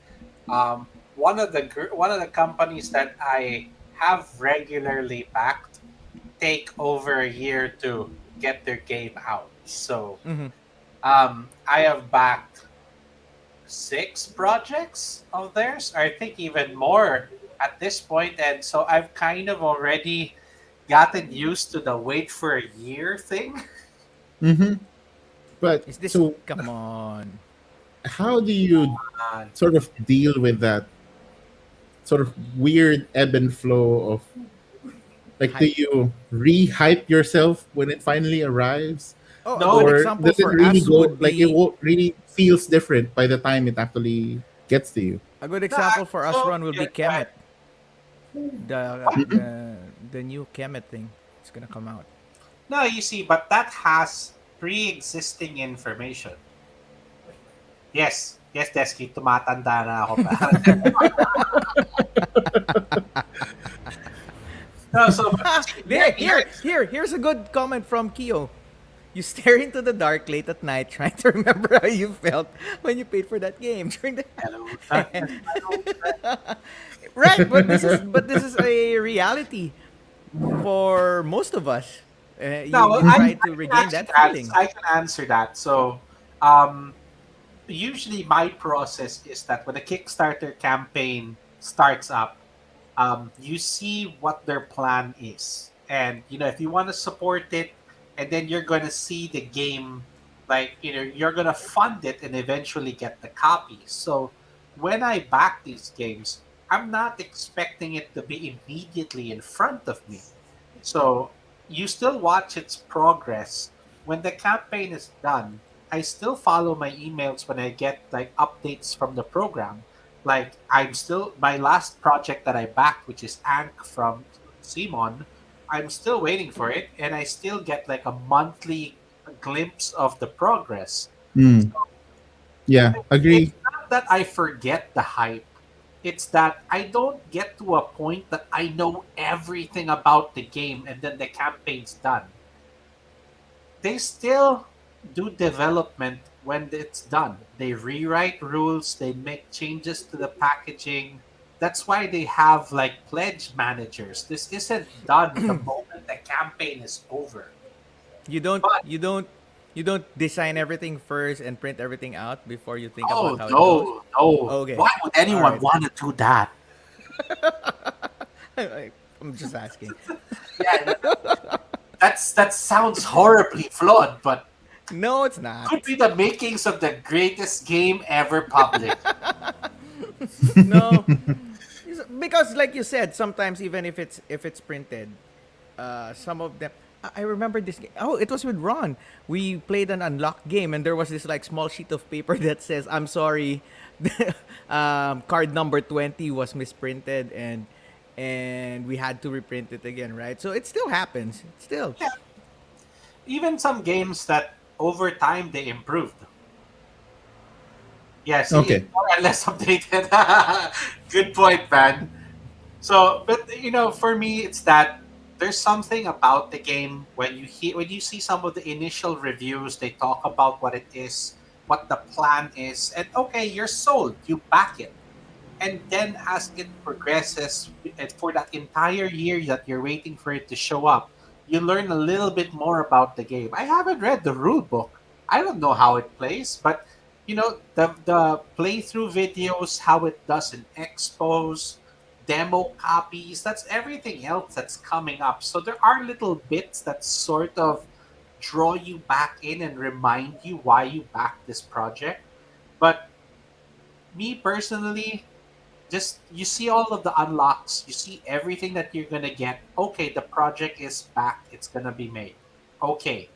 one of the companies that I have regularly backed take over a year to get their game out. So Mm-hmm. I have backed six projects of theirs, or I think even more at this point, and so I've kind of already gotten used to the wait for a year thing. mhm. But Is this so come on? how do you And sort of deal with that sort of weird ebb and flow of like, do Hype. you re-hype yourself when it finally arrives, Oh, a no, good or example does it for really us go would like it be won't really feels different by the time it actually gets to you? a good no, example for us so Ron will yeah, be go ahead. Kemet. The What? Mhm. the new Kemet thing. It's gonna come out. No, you see, but that has pre-existing information. Yes, yes, Desky, tumatanda na ako. No, so see, There, here's a good comment from Kyo. You stare into the dark late at night trying to remember how you felt when you paid for that game during the hello, darkness, my old friend. right, but this is a reality for most of us. No, You try to regain that feeling. I can answer that. So, um, usually my process is that when a Kickstarter campaign starts up, you see what their plan is, and if you want to support it, and then you're going to see the game, like you're going to fund it and eventually get the copy. So when I back these games, I'm not expecting it to be immediately in front of me. So you still watch its progress. When the campaign is done, I still follow my emails when I get like updates from the program. Like I'm still my last project that I backed, which is Ank from Simon. I'm still waiting for it, and I still get like a monthly glimpse of the progress. Mm. Yeah, It's agree. not that I forget the hype. It's that I don't get to a point that I know everything about the game and then the campaign's done. They still do development when it's done. They rewrite rules, they make changes to the packaging. That's why they have like pledge managers. This isn't done the moment the campaign is over. You don't But you don't you don't design everything first and print everything out before you think about oh how it goes. no, no. Okay. Why would All anyone right. want to do that? I'm just asking. Yeah, that sounds horribly flawed, but No, it's could not. be the makings of the greatest game ever published. No, because like you said, sometimes even if it's printed, some of them. I remember this game. Oh, it was with Ron. We played an unlocked game, and there was this like small sheet of paper that says, "I'm sorry, card number 20 was misprinted," and we had to reprint it again, right? So it still happens. Still. Yeah, even some games that over time they improved. Yeah, see, it's Okay. more or less updated. Good point, man. So, but for me, it's that there's something about the game when you see some of the initial reviews, they talk about what it is, what the plan is, and okay, you're sold, you back it, and then as it progresses, and for that entire year that you're waiting for it to show up, you learn a little bit more about the game. I haven't read the rule book. I don't know how it plays, but the playthrough videos, how it does in expos, demo copies, that's everything else that's coming up. So there are little bits that sort of draw you back in and remind you why you backed this project. But me personally, just you see all of the unlocks, you see everything that you're gonna get. Okay, the project is back, it's gonna be made. Okay,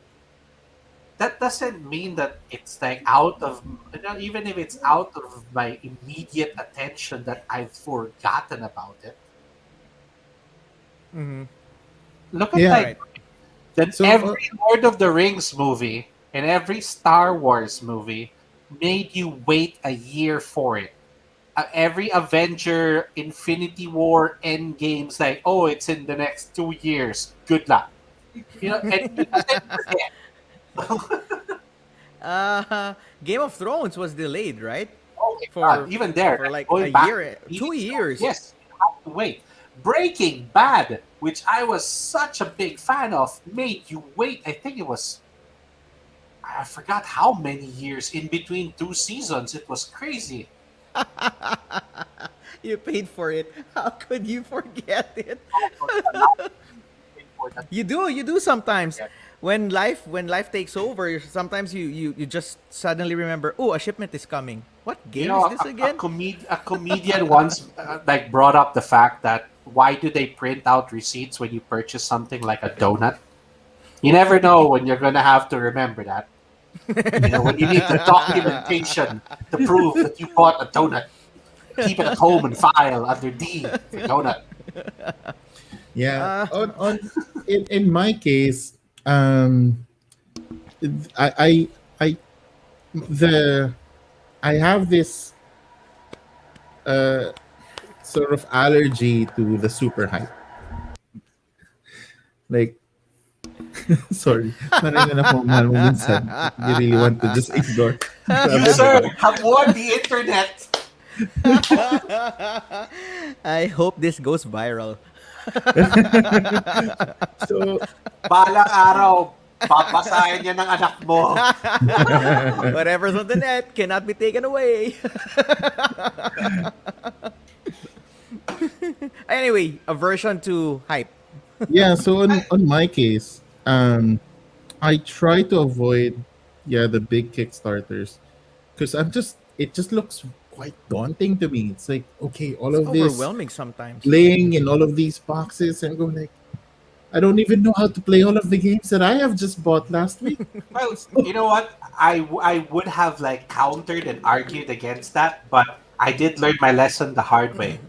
that doesn't mean that it's like out of, even if it's out of my immediate attention, that I've forgotten about it. Mm-hmm. Look at All Yeah. like right. then So every Lord of the Rings movie and every Star Wars movie made you wait a year for it. Every Avenger, Infinity War, End Games, like, oh, it's in the next 2 years. Good luck. And you doesn't forget. Game of Thrones was delayed, right? Oh my God! For Even there, for like like a going back to year, TV two shows, years. yes, you have to wait. Breaking Bad, which I was such a big fan of, made you wait. I think it was, I forgot how many years in between two seasons. It was crazy. You paid for it. How could you forget it? Oh, for the last thing for that. You do sometimes. Yeah. When life takes over, sometimes you just suddenly remember, oh, a shipment is coming. What You game know, is this again? a comedian once like brought up the fact that why do they print out receipts when you purchase something like a donut? You never know when you're gonna have to remember that. When you need the documentation to prove that you bought a donut, keep it at home and file under D for donut. yeah, Uh, on in my case, um, I the I have this uh sort of allergy to the super hype. Like, sorry, maraming na akong minsan. You really want to just ignore. You, Grab in the sir, bag. have won the internet. I hope this goes viral. So, Balang araw, babasahin yan ng anak mo. Whatever's on the net cannot be taken away. Anyway, aversion to hype. Yeah, so on my case, I try to avoid, yeah, the big Kickstarters, because it just looks quite daunting to me. It's like, okay, all It's of this overwhelming sometimes. playing in all of these boxes and go like, I don't even know how to play all of the games that I have just bought last week. Well, So, you know what? I would have like countered and argued against that, but I did learn my lesson the hard way.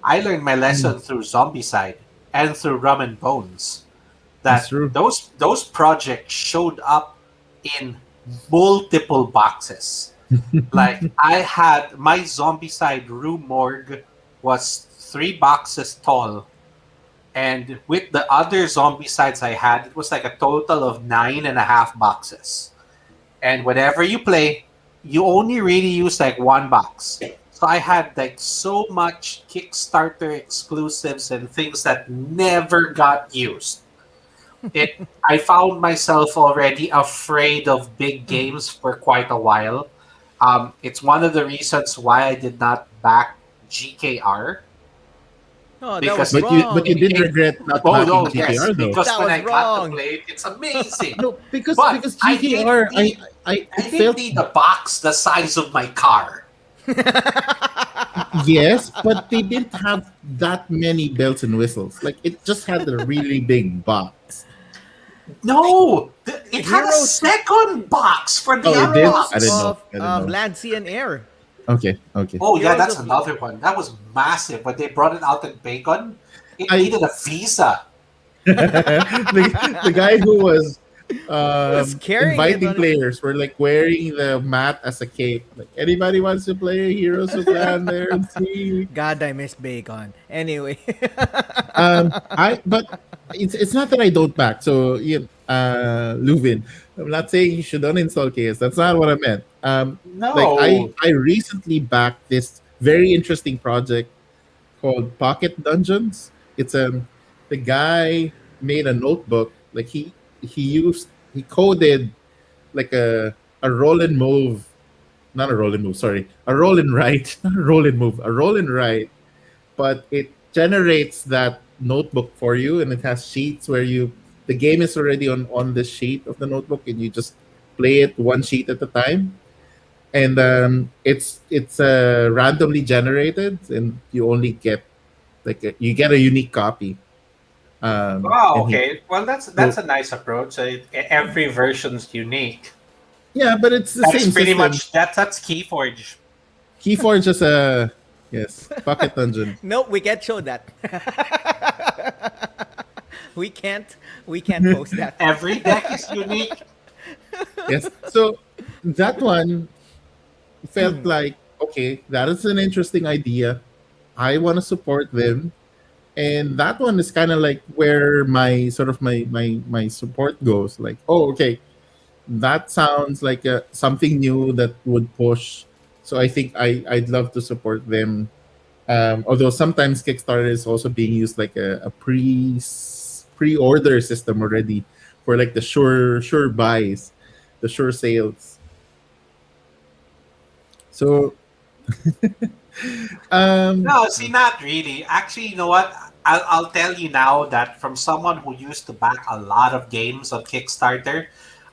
I learned my lesson through Zombicide and through Rum and Bones. that's That true. those projects showed up in multiple boxes. Like I had my Zombicide Rue Morgue was 3 boxes tall, and with the other Zombicides I had, it was like a total of 9.5 boxes. And whenever you play, you only really use like 1 box. So I had like so much Kickstarter exclusives and things that never got used. It I found myself already afraid of big games for quite a while. It's one of the reasons why I did not back GKR Oh, that was because But you wrong. did regret not oh backing no, yes, GKR though. because That when was I got to wrong. play it, it's amazing. No, But because GKR, I it didn't felt, need a box the size of my car. yes, but they didn't have that many bells and whistles. Like it just had a really big box. No, it had a Heroes, second box for the Oh, it did? Heroes I didn't unlocks. know. of I didn't know. Land, Sea, and Air. Okay, okay. Oh yeah, Heroes that's of another one. That was massive. When they brought it out in Bacon, it I needed a visa. the guy who was was carrying it inviting on. players were like wearing the mat as a cape. Like anybody wants to play Heroes of Land there and see. God, I miss bacon. Anyway, I but it's not that I don't back. So Luvin, I'm not saying you should uninstall KS. That's not what I meant. Like No. I recently backed this very interesting project called Pocket Dungeons. It's the guy made a notebook. Like he coded like a roll and move, not a roll and move. Sorry, a roll and write, not a roll and move, a roll and write. But it generates that notebook for you, and it has sheets where the game is already on the sheet of the notebook, and you just play it one sheet at a time. And it's randomly generated, and you only get you get a unique copy. Wow. And he Okay. Well, that's so a nice approach. Every version's unique. yeah, but it's the That's same pretty system. much that's Keyforge. Keyforge is a yes, Pocket Dungeon. nope, we can't show that. we can't. We can't post that. Every deck is unique. Yes, so that one felt like okay, that is an interesting idea. I want to support them, and that one is kind of like where my sort of my support goes. Like, oh, okay, that sounds like something new that would push. So I think I'd love to support them. Although sometimes Kickstarter is also being used like a pre-order system already for like the sure buys, the sure sales. So um No, see, not really. Actually, you know what? I'll tell you now that from someone who used to back a lot of games on Kickstarter,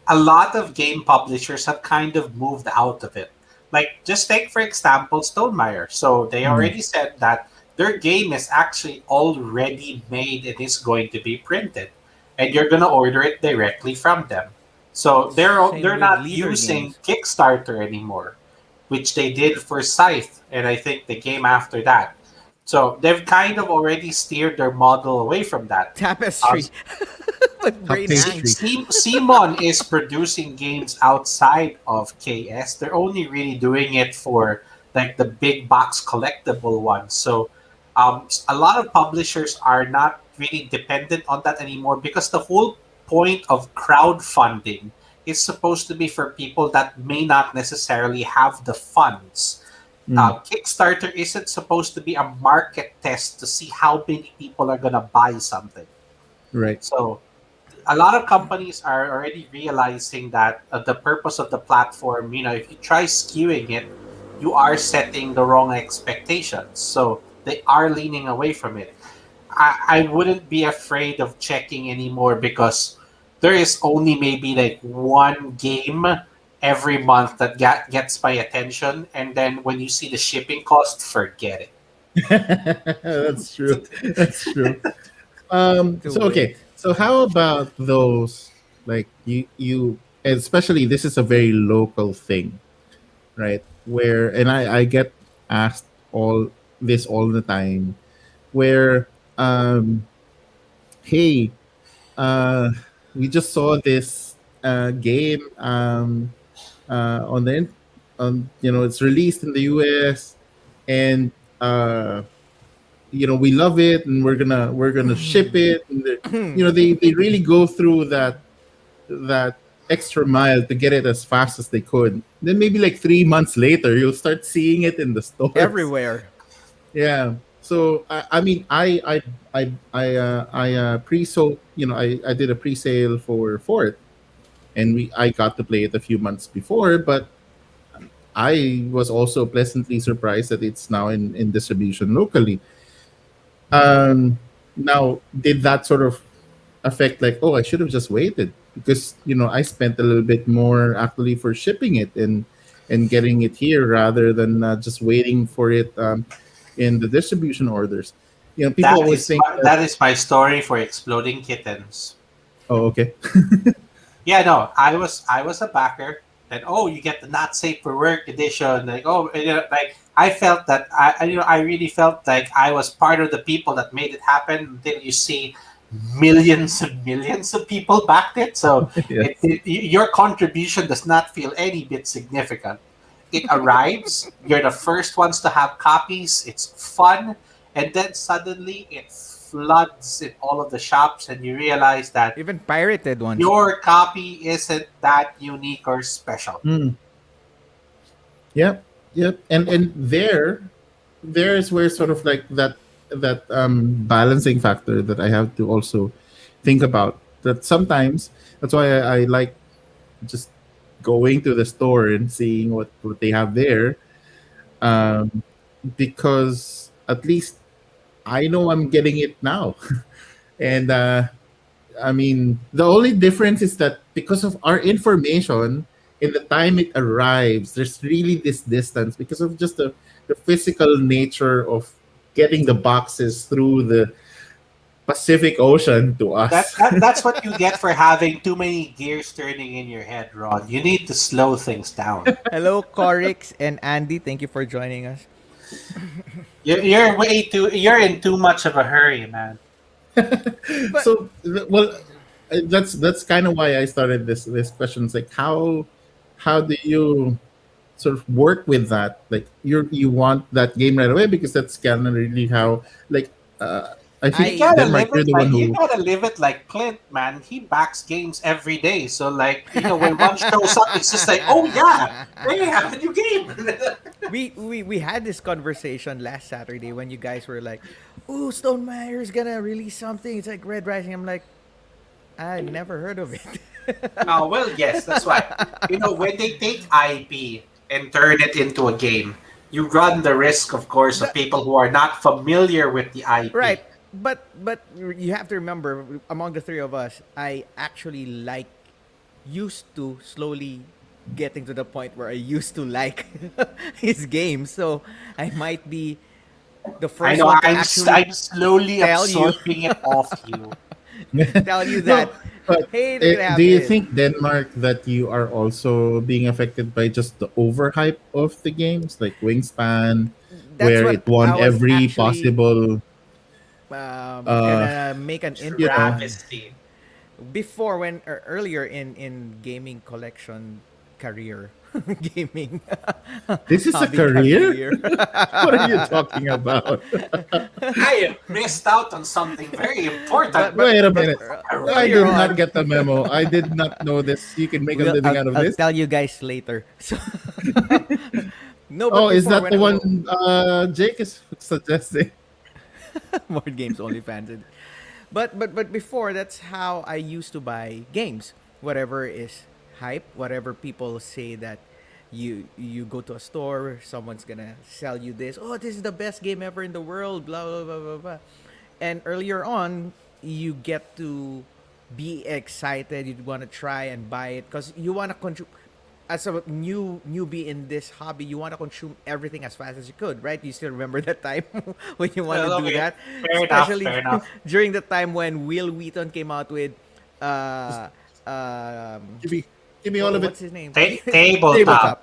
a lot of game publishers have kind of moved out of it. Like, just take, for example, Stonemeyer. So they mm, already said that their game is actually already made and is going to be printed. And you're going to order it directly from them. So Same they're with not leader using games. Kickstarter anymore, which they did for Scythe, and I think the game after that. So they've kind of already steered their model away from that. Uh, Tapestry. My brain Tapestry. hangs. Simon is producing games outside of KS. They're only really doing it for like the big box collectible ones. So a lot of publishers are not really dependent on that anymore because the whole point of crowdfunding is supposed to be for people that may not necessarily have the funds. mm, Kickstarter isn't supposed to be a market test to see how many people are going to buy something. right. So a lot of companies are already realizing that the purpose of the platform, if you try skewing it, you are setting the wrong expectations. So they are leaning away from it. I wouldn't be afraid of checking anymore because there is only maybe like one game every month that gets my attention, and then when you see the shipping cost, forget it. That's true. That's true. To So okay. wait. So how about those, like you especially, this is a very local thing, right? Where, and I get asked all the time, where hey, uh we just saw this game on the on, it's released in the US, and uh we love it, and we're gonna ship it, and they really go through that extra mile to get it as fast as they could. Then maybe like 3 months later, you'll start seeing it in the stores. Everywhere. Yeah. So I mean, I pre-sold. I did a pre-sale for it, and I got to play it a few months before, but I was also pleasantly surprised that it's now in distribution locally. Um, Now, did that sort of affect, like, oh, I should have just waited, because I spent a little bit more actually for shipping it and getting it here, rather than just waiting for it in the distribution orders. People always think that. That is my story for Exploding Kittens. Oh, okay. Yeah, no, I was a backer. And oh, you get the not safe for work edition. Like oh, like I felt that I really felt like I was part of the people that made it happen. Until you see millions and millions of people backed it, so Yes. your contribution does not feel any bit significant. It arrives, you're the first ones to have copies. It's fun, and then suddenly it floods in all of the shops, and you realize that Even pirated ones. your copy isn't that unique or special. Mm. Yep. Yep. And there is where sort of like that balancing factor that I have to also think about. That sometimes that's why I like just going to the store and seeing what they have there, um, because at least I know I'm getting it now. And I mean, the only difference is that because of our information, in the time it arrives, there's really this distance because of just the physical nature of getting the boxes through the Pacific Ocean to us. That's what you get for having too many gears turning in your head, Ron. You need to slow things down. Hello, Corix and Andy. Thank you for joining us. You're in too much of a hurry, man. But So, well, that's kind of why I started this question. It's like, how do you sort of work with that? Like, you want that game right away, because that's kind of really how, like, I You think I gotta Denmark, live you're it the one like you who. gotta live it like Clint, man. He backs games every day, so like when one shows up, it's just like, oh yeah, they have a new game. we had this conversation last Saturday when you guys were like, "Oh, Stone Meyer's gonna release something. It's like Red Rising." I'm like, I never heard of it. Oh well, yes, that's why. When they take IP and turn it into a game, you run the risk, of course, of That- people who are not familiar with the IP. right. But you have to remember, among the three of us, I actually used to slowly getting to the point where I used to like his games. So I might be the I first know one to I'm actually slowly tell you absorbing it off you. tell you No, that, but hey, they're gonna do have you this. think, Denmark, that you are also being affected by just the overhype of the games, like Wingspan, That's where what it won I was every actually possible, uh, gonna make an you know, Travesty. before when earlier in gaming collection career gaming this is a hobby career? career. What are you talking about? I have missed out on something very important. Wait a minute. I Earlier did not on, get the memo. I did not know this. You can make a we'll, living out of I'll this. tell you guys later. So no, but Oh, is before that when the one Jake is suggesting? Board games only fans. But before, that's how I used to buy games. Whatever is hype, whatever people say that you go to a store, someone's gonna sell you this. Oh, this is the best game ever in the world. Blah blah blah blah blah. and earlier on, you get to be excited. You want to try and buy it because you want to consume. As a newbie in this hobby, you want to consume everything as fast as you could, right? You still remember that time when you want to do Okay, that, fair enough, especially fair enough. during the time when Will Wheaton came out with uh um Give me all of it. what's his name? Tabletop.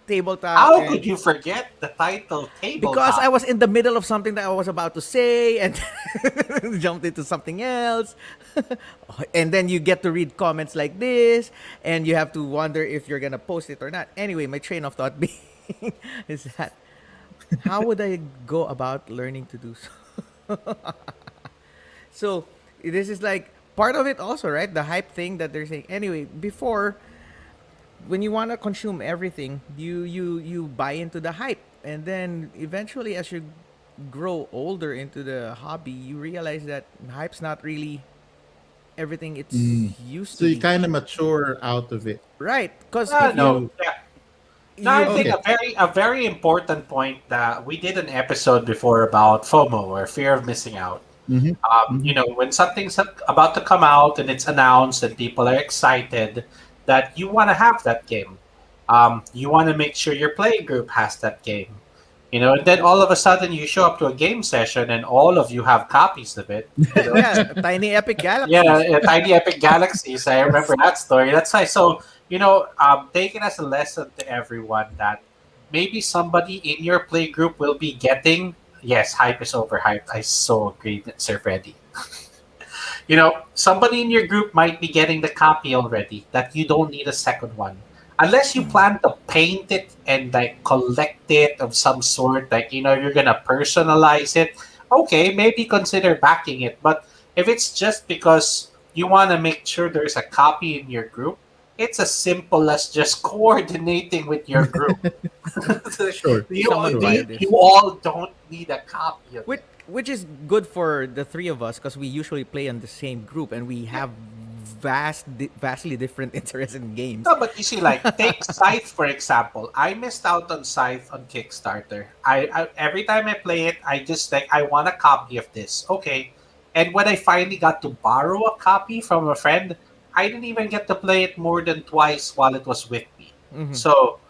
Tabletop, How and could you forget the title because I Tabletop? was in the middle of something that I was about to say and jumped into something else. And then you get to read comments like this and you have to wonder if you're going to post it or not. Anyway, my train of thought being is that how would I go about learning to do so? So this is like part of it also, right? The hype thing that they're saying. Anyway, before when you want to consume everything, you buy into the hype, and then eventually, as you grow older into the hobby, you realize that hype's not really everything it's used So to you be. kind of mature out of it. Right? Because Ah, if no, you yeah. No, you I think Okay. a very important point that we did an episode before about FOMO or fear of missing out. Mm-hmm. When something's about to come out and it's announced and people are excited that you want to have that game. You want to make sure your playing group has that game. And then all of a sudden you show up to a game session and all of you have copies of it. yeah, tiny epic Yeah, galaxies. Tiny Epic Galaxies. I remember that story. That's why. So, take it as a lesson to everyone that maybe somebody in your play group will be getting. Yes, hype is overhyped. I so agree with Sir Freddy. Somebody in your group might be getting the copy already that you don't need a second one. Unless you plan to paint it and like collect it of some sort, like you're gonna personalize it. Okay, maybe consider backing it. But if it's just because you want to make sure there's a copy in your group, it's as simple as just coordinating with your group. Sure. you, Someone buy you, this. you all don't need a copy of which it. which is good for the three of us because we usually play in the same group and we have vastly different interests in games. No, but you see, like take Scythe for example. I missed out on Scythe on Kickstarter. I every time I play it, I just like I want a copy of this. Okay, and when I finally got to borrow a copy from a friend, I didn't even get to play it more than twice while it was with me. Hmm. So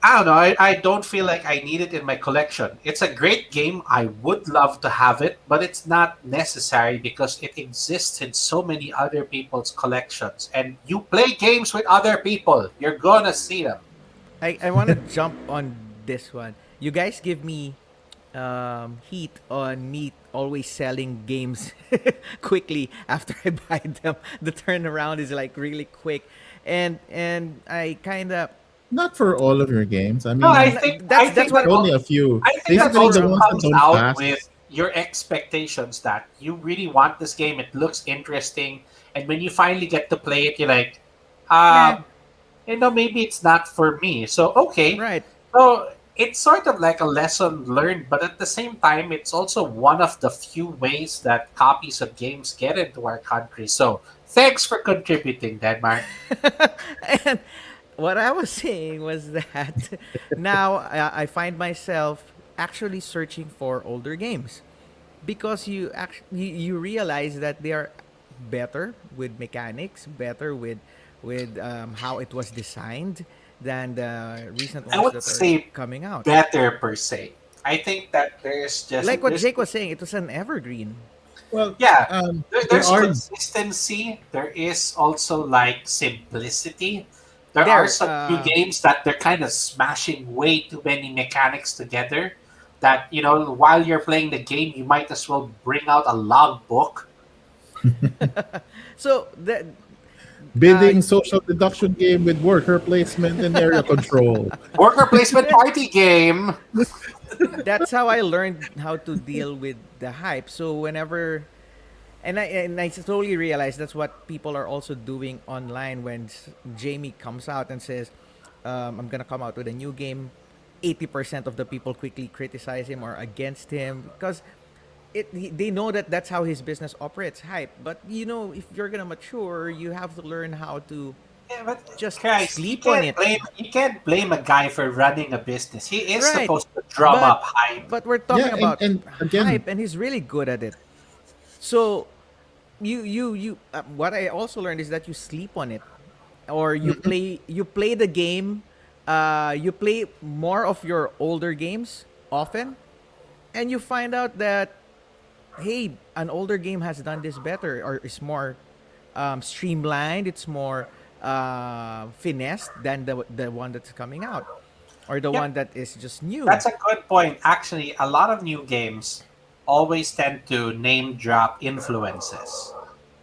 I don't know. I don't feel like I need it in my collection. It's a great game. I would love to have it, but it's not necessary because it exists in so many other people's collections. And you play games with other people, you're gonna see them. I want to jump on this one. You guys give me heat on me always selling games quickly after I buy them. The turnaround is like really quick, and I kind of Not for all of your games. I No, I mean, think that's I think what that only a few. I think that Basically, the also ones that comes don't out pass. with your expectations that you really want this game. It looks interesting, and when you finally get to play it, you're like, nah, um, maybe it's not for me. So okay, right. so it's sort of like a lesson learned, but at the same time, it's also one of the few ways that copies of games get into our country. So thanks for contributing, Denmark. And what I was saying was that now I find myself actually searching for older games because you realize that they are better with mechanics, better with how it was designed than the recent I ones would that are say coming out. better per se. I think that there's just Like what there's Jake was saying, it was an evergreen. Well, yeah, there there's are consistency. There is also like simplicity. There are There, some new games that they're kind of smashing way too many mechanics together. That while you're playing the game, you might as well bring out a logbook. so that uh, bidding social deduction game with worker placement and area control. Worker placement party game. that's how I learned how to deal with the hype. So whenever and I slowly realized that's what people are also doing online when Jamie comes out and says, "I'm gonna come out with a new game." 80% of the people quickly criticize him or against him because they know that that's how his business operates, hype. But if you're gonna mature, you have to learn how to Yeah, but just Christ, sleep on it. you can't blame a guy for running a business. He is Right. supposed to drum but up hype. but we're talking Yeah, about and again, hype, and he's really good at it. So what I also learned is that you sleep on it, or you play the game, you play more of your older games often, and you find out that, hey, an older game has done this better, or is more streamlined, it's more finessed than the one that's coming out, or the Yeah, one that is just new. that's a good point. Actually, a lot of new games always tend to name drop influences.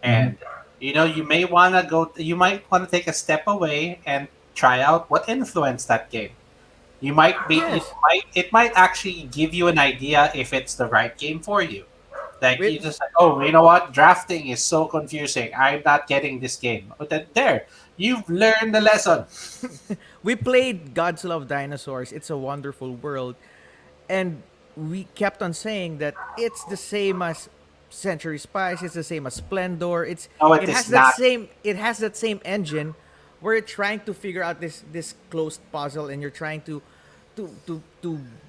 mhm. And you might want to take a step away and try out what influenced that game. You might be Yes. it might actually give you an idea if it's the right game for you. Like With you just like, oh, you know what? Drafting is so confusing. I'm not getting this game. But then there, you've learned the lesson. We played Gods Love Dinosaurs. It's a Wonderful World, and we kept on saying that it's the same as Century Spice. It's the same as Splendor. No, it it has is that not. same it has that same engine, where you're trying to figure out this closed puzzle, and you're trying to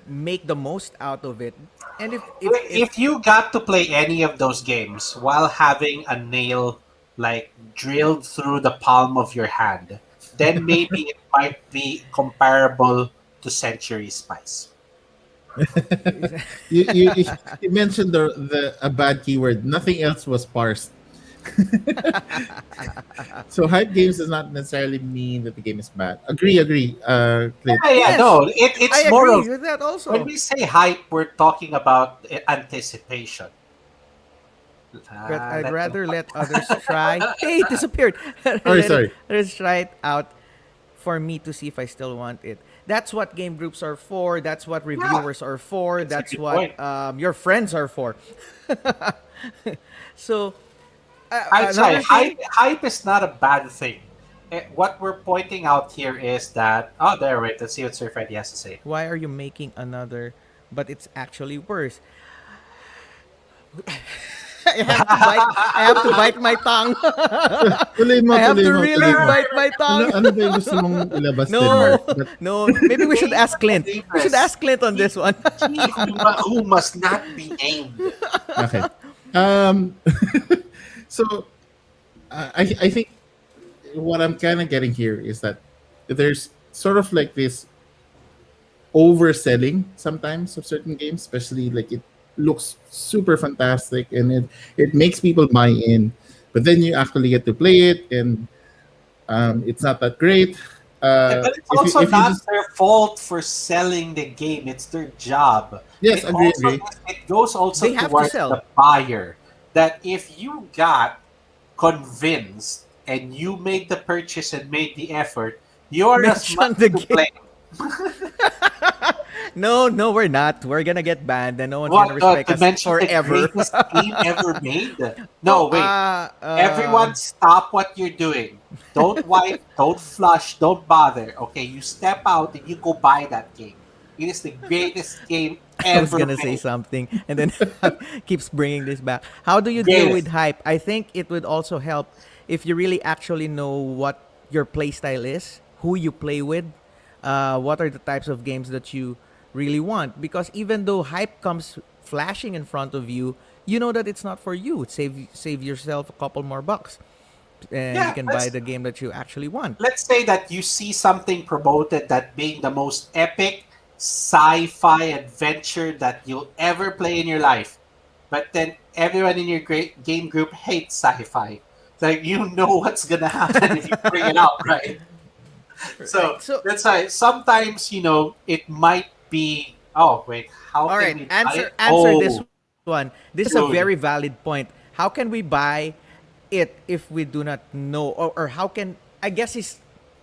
make the most out of it. And if If you got to play any of those games while having a nail like drilled through the palm of your hand, then maybe it might be comparable to Century Spice. You mentioned the a bad keyword. Nothing else was parsed. So hype games does not necessarily mean that the game is bad. Agree. Clint. Yeah, yeah, yes, no. I It's more agree of with that when also. we say hype, we're talking about anticipation. But I'd That's rather let others try. Hey, it disappeared. Sorry, sorry. Let's try it out for me to see if I still want it. That's what game groups are for. That's what reviewers are for. a That's good what point. your friends are for. So I'd say another thing. hype is not a bad thing. What we're pointing out here is that there, wait, let's see what Sir Freddy has to say. Why are you making another? But it's actually worse. I have to bite my tongue. Tuloy mo, I have tuloy to mo, really tuloy mo. bite my tongue. Ano ba yung gusto mong ilabas din, No, Mark? But, no. Maybe we should ask Clint. We should ask Clint on this one. He who must not be named. okay. Um, so, I think what I'm kind of getting here is that there's sort of like this overselling sometimes of certain games, especially like it looks super fantastic and it makes people buy in, but then you actually get to play it and it's not that great. But it's If you also if you not just their fault for selling the game. It's their job. yes, agree, Also agree. it goes also They have to towards sell. the buyer. That if you got convinced and you made the purchase and made the effort, you're as Mention much the to game. blame. No, no, we're not. We're gonna get banned, and no one's What gonna respect to us mention the forever. greatest game ever made? No, Oh, wait. Everyone, stop what you're doing. Don't wipe, don't flush, don't bother. Okay, you step out and you go buy that game. It is the greatest game I was ever gonna say made. something, and then keeps bringing this back. How do you deal with Greatest. hype? I think it would also help if you really actually know what your play style is, who you play with, what are the types of games that you really want. Because even though hype comes flashing in front of you, you know that it's not for you. Save yourself a couple more bucks, and you Yeah, can buy the game that you actually want. let's say that you see something promoted that being the most epic sci-fi adventure that you'll ever play in your life, but then everyone in your great game group hates sci-fi. Like you know what's gonna happen if you bring it out, right? So So that's why sometimes it might be. Oh wait, how all can right, we buy answer it? answer this Oh, one. This is a dude. very valid point. How can we buy it if we do not know, or how can I guess he's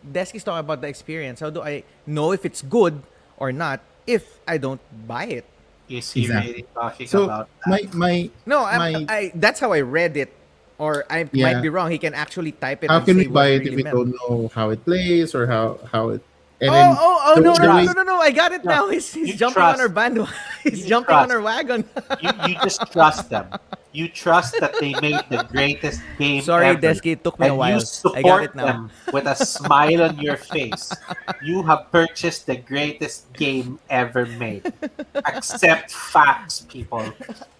Desky's talking about the experience. How do I know if it's good or not if I don't buy it? Is he Exactly. really talking So about that? my No, my I that's how I read it, or I might yeah. be wrong. He can actually type it How and can we say what buy he it if really we meant. don't know how it plays or how it and Oh, then oh, oh, the, no, the no, way no, no, no! I got it No, now. He's you jumping on trust. our bandwagon. He's You jumping on trust. our wagon. You just trust them. You trust that they made the greatest game Sorry, ever, Desky, it took me a and you while. I got support it now. them with a smile on your face. You have purchased the greatest game ever made. Accept facts, people.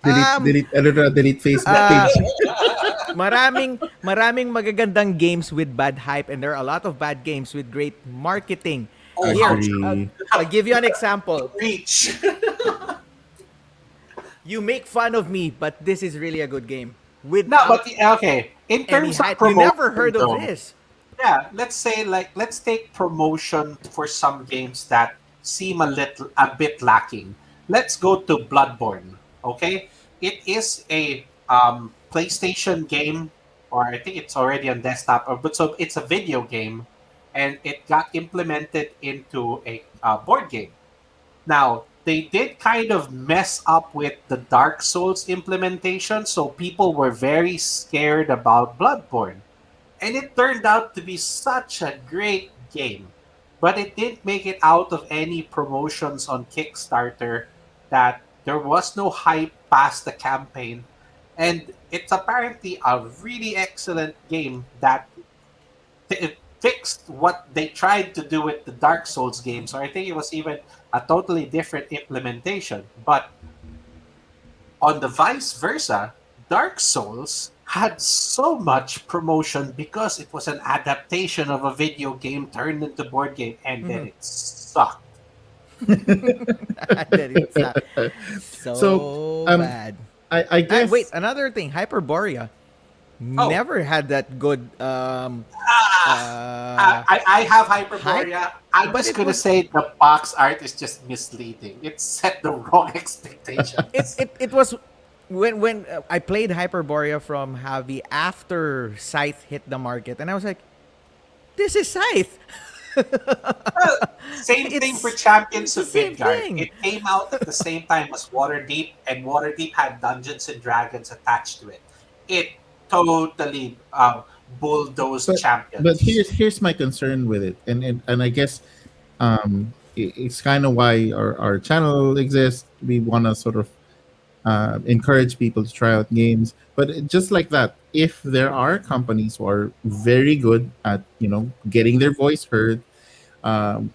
Um, delete Facebook uh, page. maraming magagandang games with bad hype, and there are a lot of bad games with great marketing. Oh, Here, ouch. Agree. I'll give you an example. Reach. You make fun of me, but this is really a good game. No, Without but okay. In any terms of hype, you never promotion, heard of though, this. yeah, let's take promotion for some games that seem a bit lacking. Let's go to Bloodborne. Okay, it is a PlayStation game, or I think it's already on desktop, but so it's a video game, and it got implemented into a board game. Now, they did kind of mess up with the Dark Souls implementation, so people were very scared about Bloodborne. And it turned out to be such a great game. But it didn't make it out of any promotions on Kickstarter, that there was no hype past the campaign. And it's apparently a really excellent game that it fixed what they tried to do with the Dark Souls games. Or I think it was even a totally different implementation. But on the vice versa, Dark Souls had so much promotion because it was an adaptation of a video game turned into board game, and then it sucked. That it's so So, bad. I guess Wait, another thing, Hyperborea Oh. never had that good I have Hyperborea. I'm But just it gonna was- say the box art is just misleading. It set the wrong expectations. it was when I played Hyperborea from Javi after Scythe hit the market, and I was like, this is Scythe. Same thing It's- for Champions it's the of same Midgard. thing. It came out at the same time as Waterdeep, and Waterdeep had Dungeons and Dragons attached to it. It totally bulldozed but, Champions. but here's my concern with it, and I guess it's kind of why our channel exists. We want to sort of encourage people to try out games, but just like that, if there are companies who are very good at getting their voice heard, um,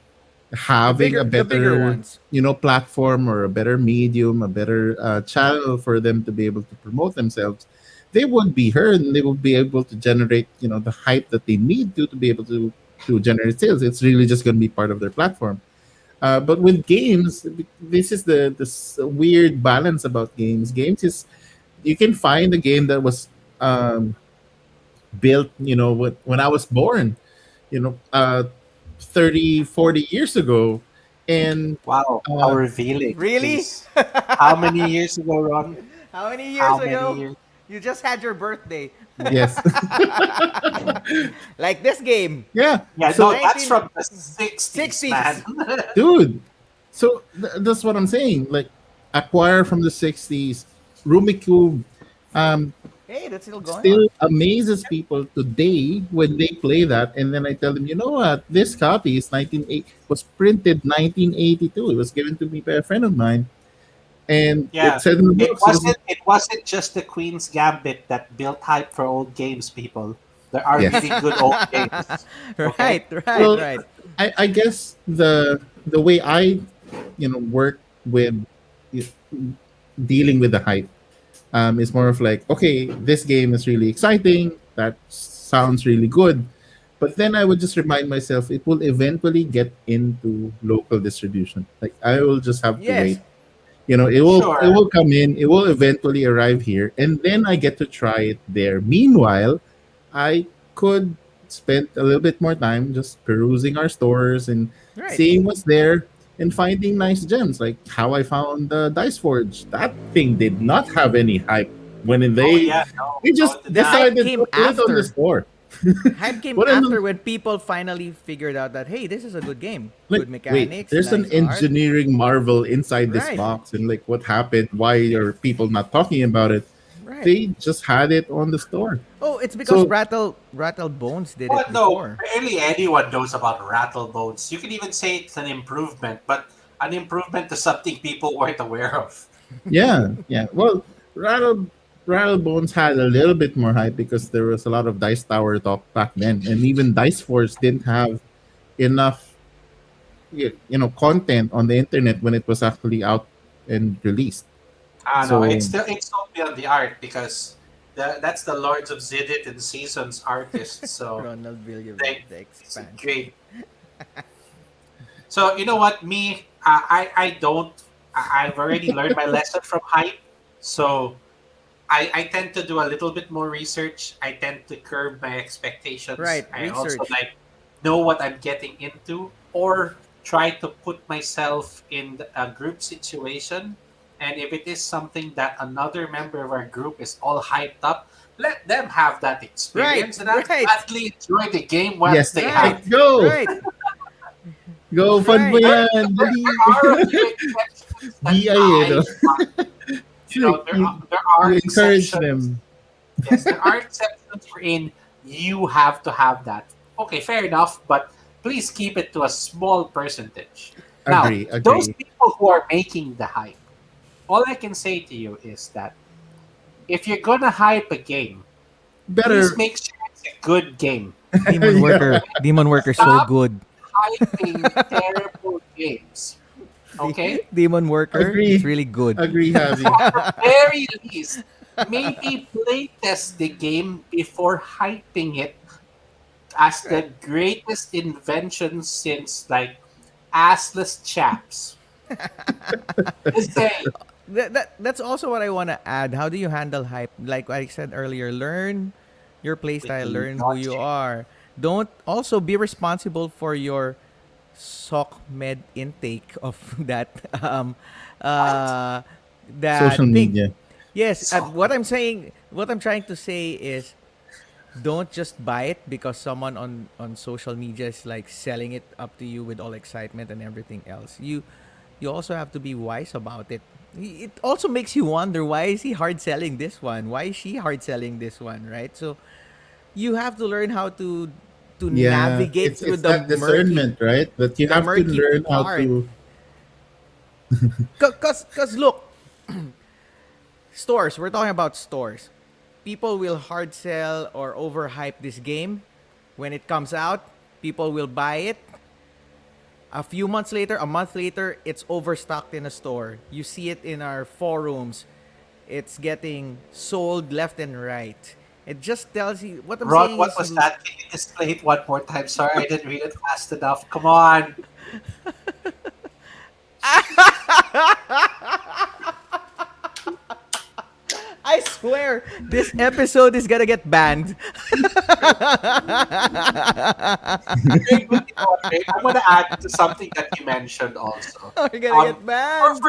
having a The bigger better ones. platform or a better medium, a better channel for them to be able to promote themselves, they would be heard and they would be able to generate the hype that they need to be able to generate sales. It's really just going to be part of their platform. But with games, this is this weird balance about games. Games is, you can find a game that was built when I was born, you know uh 30, 40 years ago, and Wow, how revealing. Really? Jeez. How many years ago, Ron? How many years How ago? many years? You just had your birthday. yes. Like this game. Yeah. Yeah, So, no, that's 19 from the 60s, 60s. man. dude, so that's what I'm saying. Like, acquire from the 60s, Rumikube, Hey, that's still going still on. amazes people today when they play that, and then I tell them, you know what, this copy is 198 was printed 1982. It was given to me by a friend of mine, and Yeah, it said in the it books, wasn't just the Queen's Gambit that built hype for old games, people. There are Yes. really good old games. Right, right, Well, right. I guess the way I work with dealing with the hype is more of like, okay, this game is really exciting, that sounds really good, but then I would just remind myself it will eventually get into local distribution. Like, I will just have to Yes. wait. It will Sure. come in, it will eventually arrive here, and then I get to try it there. Meanwhile, I could spend a little bit more time just perusing our stores and Right. seeing what's there and finding nice gems, like how I found the Dice Forge. That thing did not have any hype when Oh, they yeah, no, they just no, it did not. decided came to put it on after. the store. Hype came What an- after when people finally figured out that, hey, this is a good game. Like, Good mechanics. wait, there's an nice art. engineering marvel inside this Right. box, and like, what happened? Why are people not talking about it? Right. They just had it on the store. Oh, it's because So- Rattle Bones did But it no, before. barely anyone knows about Rattlebones. You can even say it's an improvement, but an improvement to something people weren't aware of. Yeah, yeah. Well, Rattle Bones had a little bit more hype because there was a lot of Dice Tower talk back then, and even Dice Force didn't have enough, content on the internet when it was actually out and released. I don't know. So It's still beyond the art because that's the Lords of Zidit and Seasons artist. So Ronald they, Villanueva, the it's a expansion. great. So you know what? Me, I don't. I've already learned my lesson from hype. So I tend to do a little bit more research. I tend to curb my expectations. Right, I also research. like know what I'm getting into, or try to put myself in a group situation. And if it is something that another member of our group is all hyped up, let them have that Right, experience, and I'll right, gladly enjoy the game once yes, they right, have. right, go, right, go, fun mo right. yan, dali. There are a few exceptions that DI I, It's like there you are encourage exceptions. them. Yes, there are exceptions wherein you have to have that. Okay, fair enough, but please keep it to a small percentage. Now, Agree, those agree. people who are making the hype, all I can say to you is that if you're gonna hype a game, please Better. make sure it's a good game. Demon Yeah, Worker, Demon Worker, so Stop good. hyping terrible games. Okay? Demon Worker, it's agree, really good. agree, Javi. At the very least, maybe playtest the game before hyping it as Right. the greatest invention since like assless chaps. Just saying. That's also what I want to add. How do you handle hype? Like I said earlier, learn your With playstyle, learn who you logic. are. Don't also be responsible for your sock med intake of that What? uh that Social thing. media. Yes, So what I'm trying to say is don't just buy it because someone on social media is like selling it up to you with all excitement and everything else. You also have to be wise about it. It also makes you wonder, why is he hard selling this one? Why is she hard selling this one, right? So you have to learn how to Yeah, navigate through it's that discernment, right? That you the have to murky learn how part. to. Cause look, stores. We're talking about stores. People will hard sell or overhype this game when it comes out. People will buy it. A few months later, a month later, it's overstocked in a store. You see it in our forums. It's getting sold left and right. It just tells you what I'm Rod, saying what is was that? Can you display it one more time? Sorry, I didn't read it fast enough. Come on. I swear this episode is gonna get banned. Okay, but you know what, Ray? I'm gonna add to something that you mentioned also. We're gonna Um, get banned.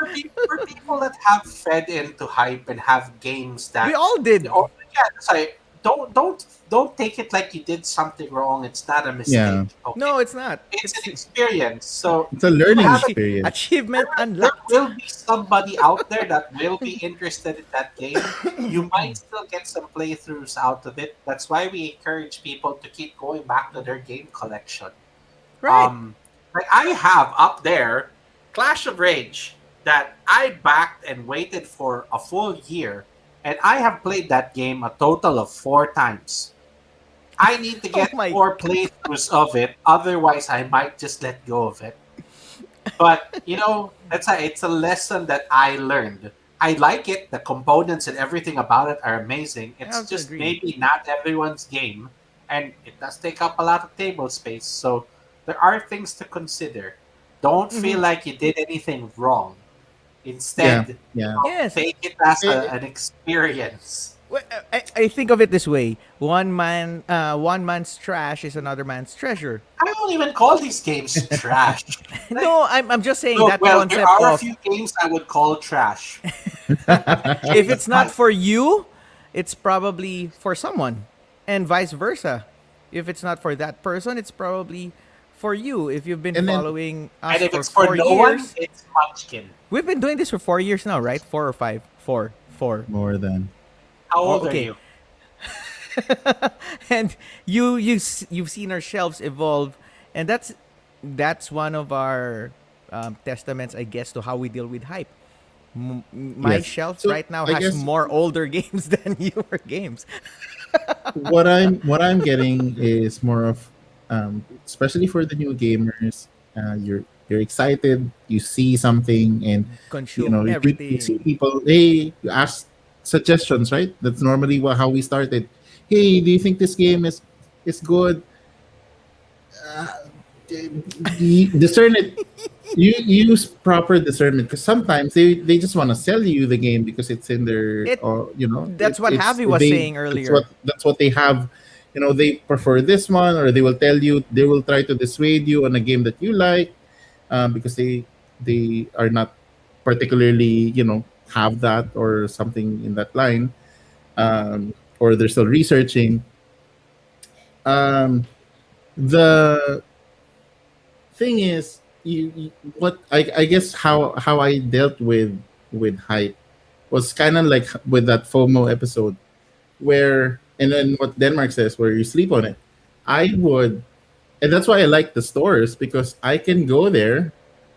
for people that have fed into hype and have games We that, all did. or yeah, sorry, don't take it like you did something wrong. It's not a Yeah, mistake. Okay, No, it's not. it's It's an experience. So it's a you learning have a experience. achievement there unlocked. will be somebody out there that will be interested in that game. You might still get some playthroughs out of it. That's why we encourage people to keep going back to their game collection. Right. Um, like I have up there Clash of Rage that I backed and waited for a full year, and I have played that game a total of 4 times. I need to Oh get my. 4 playthroughs of it, otherwise I might just let go of it. But it's a lesson that I learned. I like it. The components and everything about it are amazing. I It's have to just agree. maybe not everyone's game, and it does take up a lot of table space. So there are things to consider. Don't feel Hmm. like you did anything wrong. Yeah, Instead, yeah. Yes. take it as Eh, an experience. Well, I think of it this way: one man's trash is another man's treasure. I don't even call these games trash. Like, No, I'm just saying look, that well, there concept are a of few games I would call trash. if it's not But for you, it's probably for someone, and vice versa. If it's not for that person, it's probably for you. If you've been and then following and us if for it's for four no one, years, it's Munchkin. we've been doing this for 4 years now, right? Four or five? Four. Four. more than. How Oh, old are okay. you? And you've seen our shelves evolve, and that's one of our testaments, I guess, to how we deal with hype. My Yes. shelf So right now I has guess more older games than newer games. what I'm getting is more of, especially for the new gamers, you're excited, you see something, and Consume you see everything. people. Hey, you ask suggestions, right? That's normally how we started. Hey, do you think this game is good? Discern it. You use proper discernment, because sometimes they just want to sell you the game because it's in their, It it, That's what it's Javi was they saying that's what earlier. that's what they have. They prefer this one, or they will tell you, they will try to dissuade you on a game that you like, because they are not particularly, have that or something in that line, or they're still researching. Um, the thing is, what I guess how I dealt with hype was kind of like with that FOMO episode, where, and then what Denmark says, where you sleep on it. I would, and that's why I like the stores, because I can go there,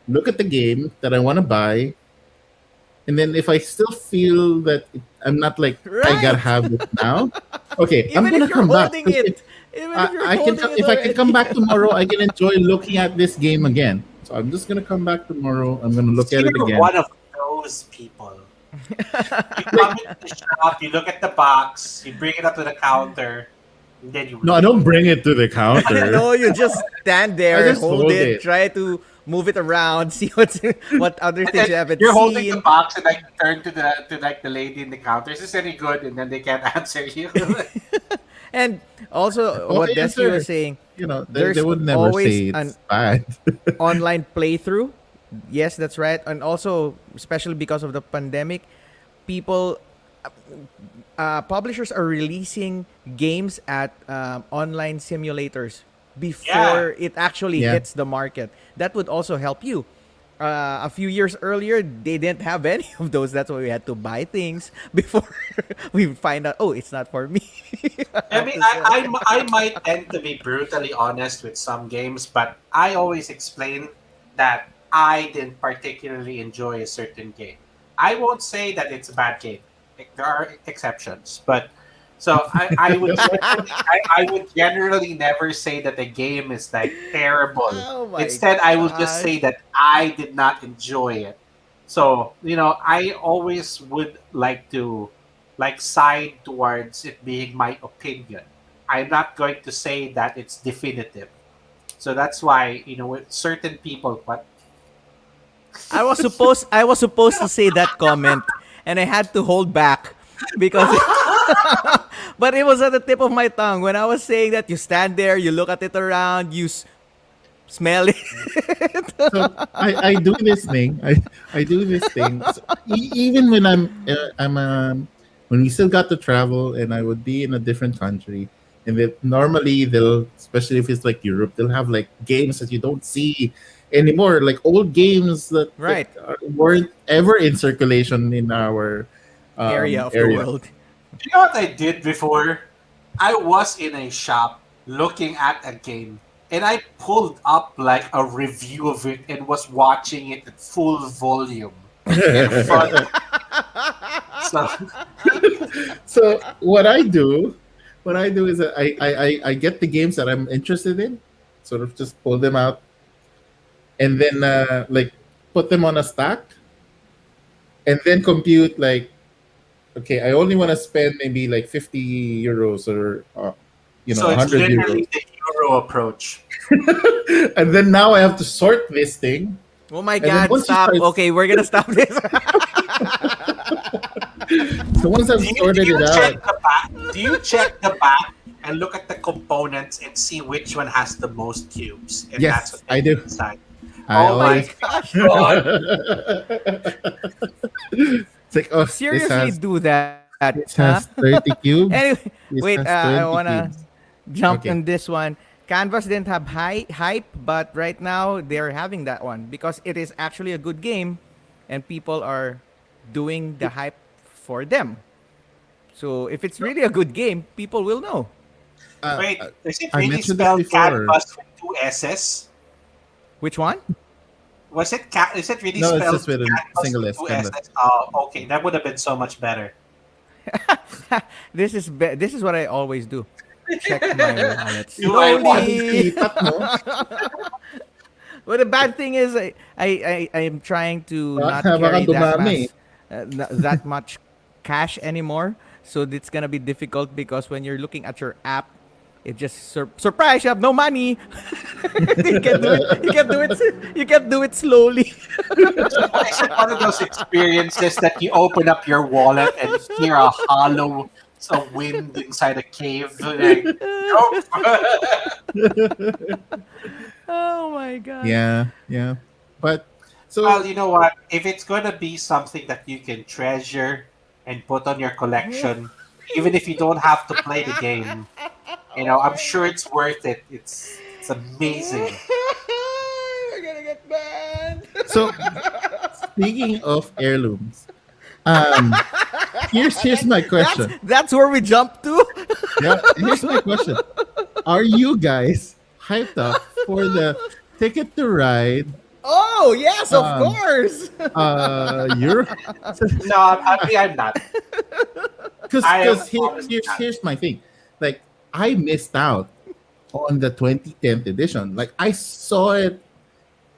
look at the game that I want to buy, and then if I still feel that I'm not like, I gotta Right. have it now. Okay, I'm Even gonna if you're come back. holding it. Even if you're I can, holding it if I can come already. back tomorrow, I can enjoy looking at this game again. So I'm just gonna come back tomorrow. I'm gonna look So at it you're again. one of those people. You come Like, into the shop, you look at the box, you bring it up to the counter, and then you no, I leave. don't bring it to the counter. No, you just stand I there, just hold hold it, it. try to move it around, see what other And things then you haven't you're holding the seen. box and like turn to like the lady in the counter. Is this any good? And then they can't answer you. And also what Okay, Desi was answer. saying, They there's would never always say an it's bad. online playthrough. Yes, that's right. And also, especially because of the pandemic, people, publishers are releasing games at online simulators Yeah. before it actually Yeah. hits the market. That would also help you. A few years earlier, they didn't have any of those. That's why we had to buy things before we find out. Oh, it's not for me. I I have mean, to sell it. I might tend to be brutally honest with some games, but I always explain that I didn't particularly enjoy a certain game. I won't say that it's a bad game. There are exceptions, but so I would generally, I would generally never say that the game is like terrible. Oh my Instead, I will just say gosh. that I did not enjoy it. So I always would like to like side towards it being my opinion. I'm not going to say that it's definitive. So that's why with certain people, what I was supposed to say that comment, and I had to hold back because but it was at the tip of my tongue when I was saying that you stand there, you look at it around, you smell it. So I do this thing. I do this thing. So, even when when we still got to travel, and I would be in a different country, and that normally they'll, especially if it's like Europe, they'll have like games that you don't see anymore, like old games that Right. weren't ever in circulation in our Area of the area. world. you know what I did before? I was in a shop looking at a game and I pulled up like a review of it and was watching it at full volume in front of so So what I do is that I get the games that I'm interested in, sort of just pull them out, and then like put them on a stack, and then compute like, okay, I only want to spend maybe like 50 euros, or so it's 100 euros. literally the Euro approach. And then now I have to sort this thing, Oh my and then god, stop. Okay, we're gonna stop this. once I've Do sorted you it check out, the back? Do you check the back and look at the components and see which one has the most cubes? And that's yes, what I they do. decide. I Oh my always. Gosh. god! It's like, oh, Seriously do that, this huh? has 30 cubes. Anyway, This wait, has I 20 wanna cubes. jump Okay. on this one. Canvas didn't have hype, but right now they're having that one because it is actually a good game, and people are doing the hype for them. So if it's really a good game, people will know. Uh, Wait, is it I really mentioned this spelled before. canvas with two S's? Which one? Was it cat? Is it really No, it's spelled just with a cat plus single S. two Kinda. S's? Oh, okay. That would have been so much better. This is what I always do. Check my wallet Do I want slowly. Lipat mo. But the bad thing is, I am trying to not Baka carry dumami. that much cash anymore. So it's gonna be difficult because when you're looking at your app, it just surprise, you have no money. You can do it. You can do it. You can do it slowly. Is it one of those experiences that you open up your wallet and hear a hollow, a wind inside a cave? Like, nope. Oh my god. Yeah. But so Well, you know what? If it's going to be something that you can treasure and put on your collection, even if you don't have to play the game, I'm sure it's worth it. It's amazing. We're gonna get banned. so speaking of heirlooms, um, here's my question. That's where we jump to. Yeah, here's my question. Are you guys hyped up for the Ticket to Ride? Oh yes, of Um, course. You're No, I'm not. because I am here's honestly not. here's my thing. Like I missed out on the 2010th edition. Like I saw it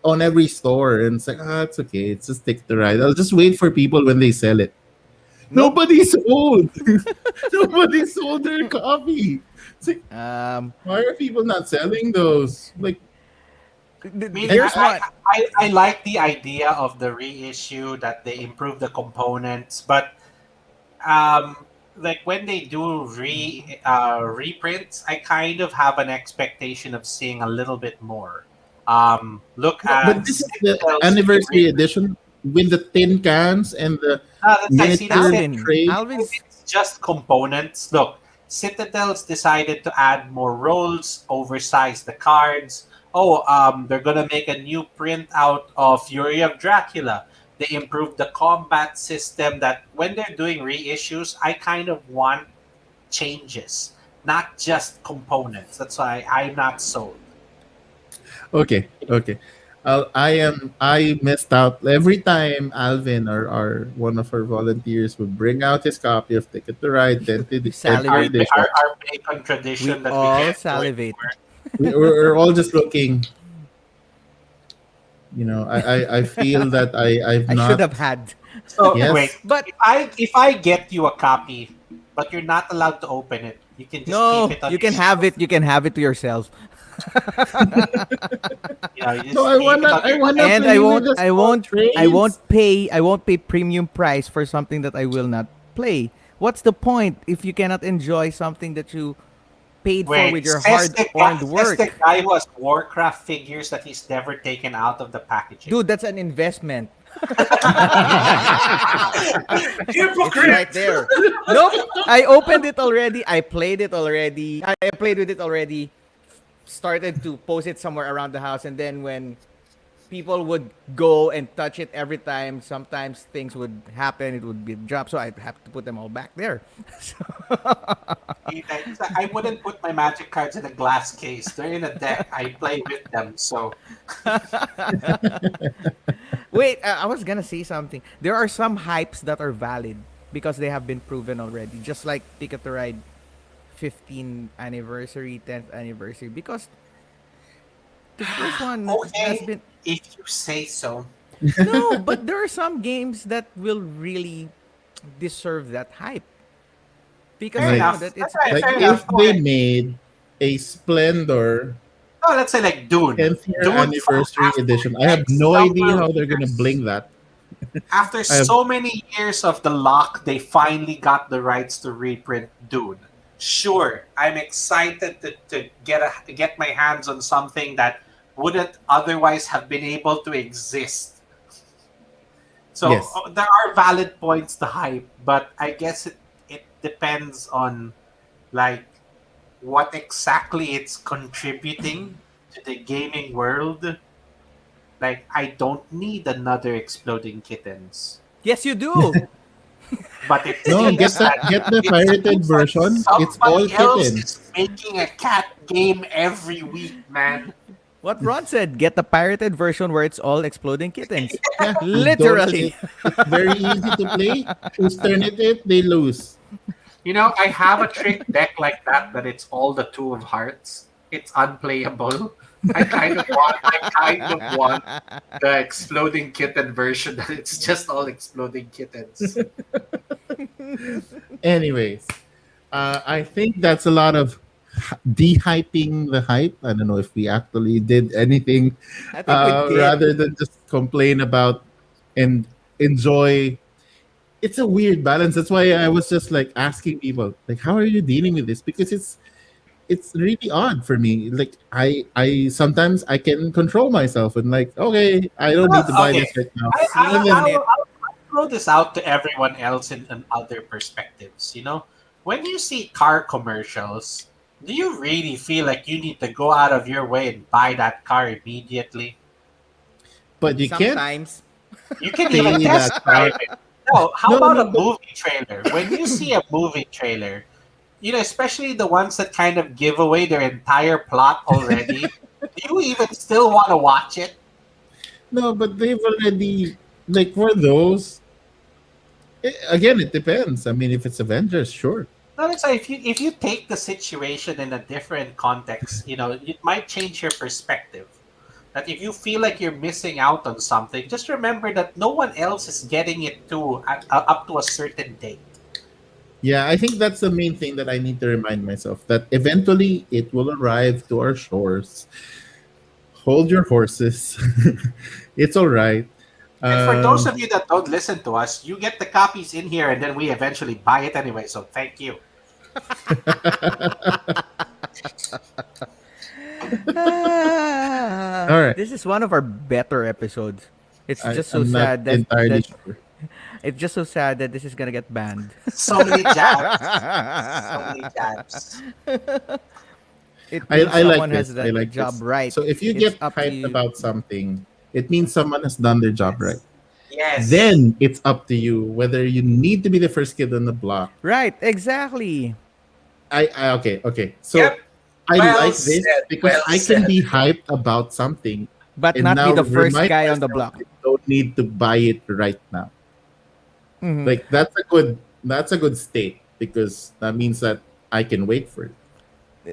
on every store, and it's like, it's okay. It's just Ticket to Ride. I'll just wait for people when they sell it. Nobody sold. Nobody sold their copy. It's like, why are people not selling those? Like, I mean, Here's I, what. I like the idea of the reissue that they improve the components, but like when they do reprints, I kind of have an expectation of seeing a little bit more. Look at but this is the Citadel's anniversary reprint. edition with the tin cans and the I see. That's miniature it. Alvin, tray. Alvin's It's just components. Look, Citadel's decided to add more rolls, oversize the cards. Oh, they're gonna make a new print out of Fury of Dracula. They improved the combat system. That when they're doing reissues, I kind of want changes, not just components. That's why I'm not sold. Okay. I missed out every time Alvin or one of our volunteers would bring out his copy of Ticket to Ride, then to the Salivate. edition. Our bacon we tradition that we all get. salivate. We're all just looking. I feel that I've I not. should have had. So Yes. wait, But if I get you a copy, but you're not allowed to open it, you can just no, keep it on you can your have shelf. it. You can have it to yourself. You just No, I keep it wanna. on I your wanna. And play I with won't. the I small won't. I trains. won't pay. I won't pay premium price for something that I will not play. What's the point if you cannot enjoy something that you paid for Wait, with your says the guy, hard-earned says work? the guy who has Warcraft figures that he's never taken out of the packaging. Dude, that's an investment. It's Hypocrite! right there. Nope. I opened it already. I played it already. I played with it already. Started to post it somewhere around the house, and then when people would go and touch it every time, sometimes things would happen. It would be dropped, so I'd have to put them all back there. I wouldn't put my magic cards in a glass case. They're in a deck. I play with them. So Wait, I was gonna say something. There are some hypes that are valid because they have been proven already. Just like Ticket to Ride 15th anniversary, 10th anniversary. Because the first one has okay, been if you say so. no, but there are some games that will really deserve that hype. Because Fair I know enough. that That's it's right. Like Fair if enough. Go they ahead. made a Splendor No, let's say like Dune. 10th year Dune anniversary after edition, I have X no number idea of how they're gonna years. bling that. After I have so many years of the lock, they finally got the rights to reprint Dune. Sure, I'm excited to get my hands on something that wouldn't otherwise have been able to exist. So Yes. there are valid points to hype, but I guess it depends on like what exactly it's contributing to the gaming world. Like I don't need another exploding kittens. yes, you do. But it No, seems that get the it pirated seems like version. It's all somebody else kittens. is making a cat game every week, man. What Ron said, get the pirated version where it's all exploding kittens. Yeah, Literally. it's very easy to play. Who's turn it, they lose. You know, I have a trick deck like that, but it's all the two of hearts. It's unplayable. I kind of want the exploding kitten version that it's just all exploding kittens. Anyways, I think that's a lot of de-hyping the hype. I don't know if we actually did anything I think we did. rather than just complain about and enjoy. It's a weird balance. That's why I was just like asking people, like, how are you dealing with this? Because it's really odd for me. Like I sometimes I can control myself and like, okay, I don't need to buy Okay. this right now. I, I, And then- I'll throw this out to everyone else in other perspectives. You know, when you see car commercials, do you really feel like you need to go out of your way and buy that car immediately? but you can't. Sometimes. You can Say even that test drive it. No, how No, about no, a movie trailer? When you see a movie trailer, you know, especially the ones that kind of give away their entire plot already, do you even still want to watch it? No, but they've already like for those. Again, it depends. I mean, if it's Avengers, sure. No, it's like if you take the situation in a different context, you know, it might change your perspective. That if you feel like you're missing out on something, just remember that no one else is getting it too up to a certain date. Yeah, I think that's the main thing that I need to remind myself that eventually it will arrive to our shores. Hold your horses. It's all right. And for those Um, of you that don't listen to us, you get the copies in here, and then we eventually buy it anyway. So thank you. All right. This is one of our better episodes. It's just so I'm not sad that, entirely that sure. it's just so sad that this is gonna get banned. So many jabs. So many jabs. It I, means I like someone has this. that I like job this. right. So if you It's get up to hyped you. about something, it means someone has done their job right. Yes. Then it's up to you whether you need to be the first kid on the block. Right, exactly. Okay. So Yep. I Well like this said, because well I can said. be hyped about something But and not be now the first remind guy on the myself block. I don't need to buy it right now. Mhm. Like that's a good state because that means that I can wait for it.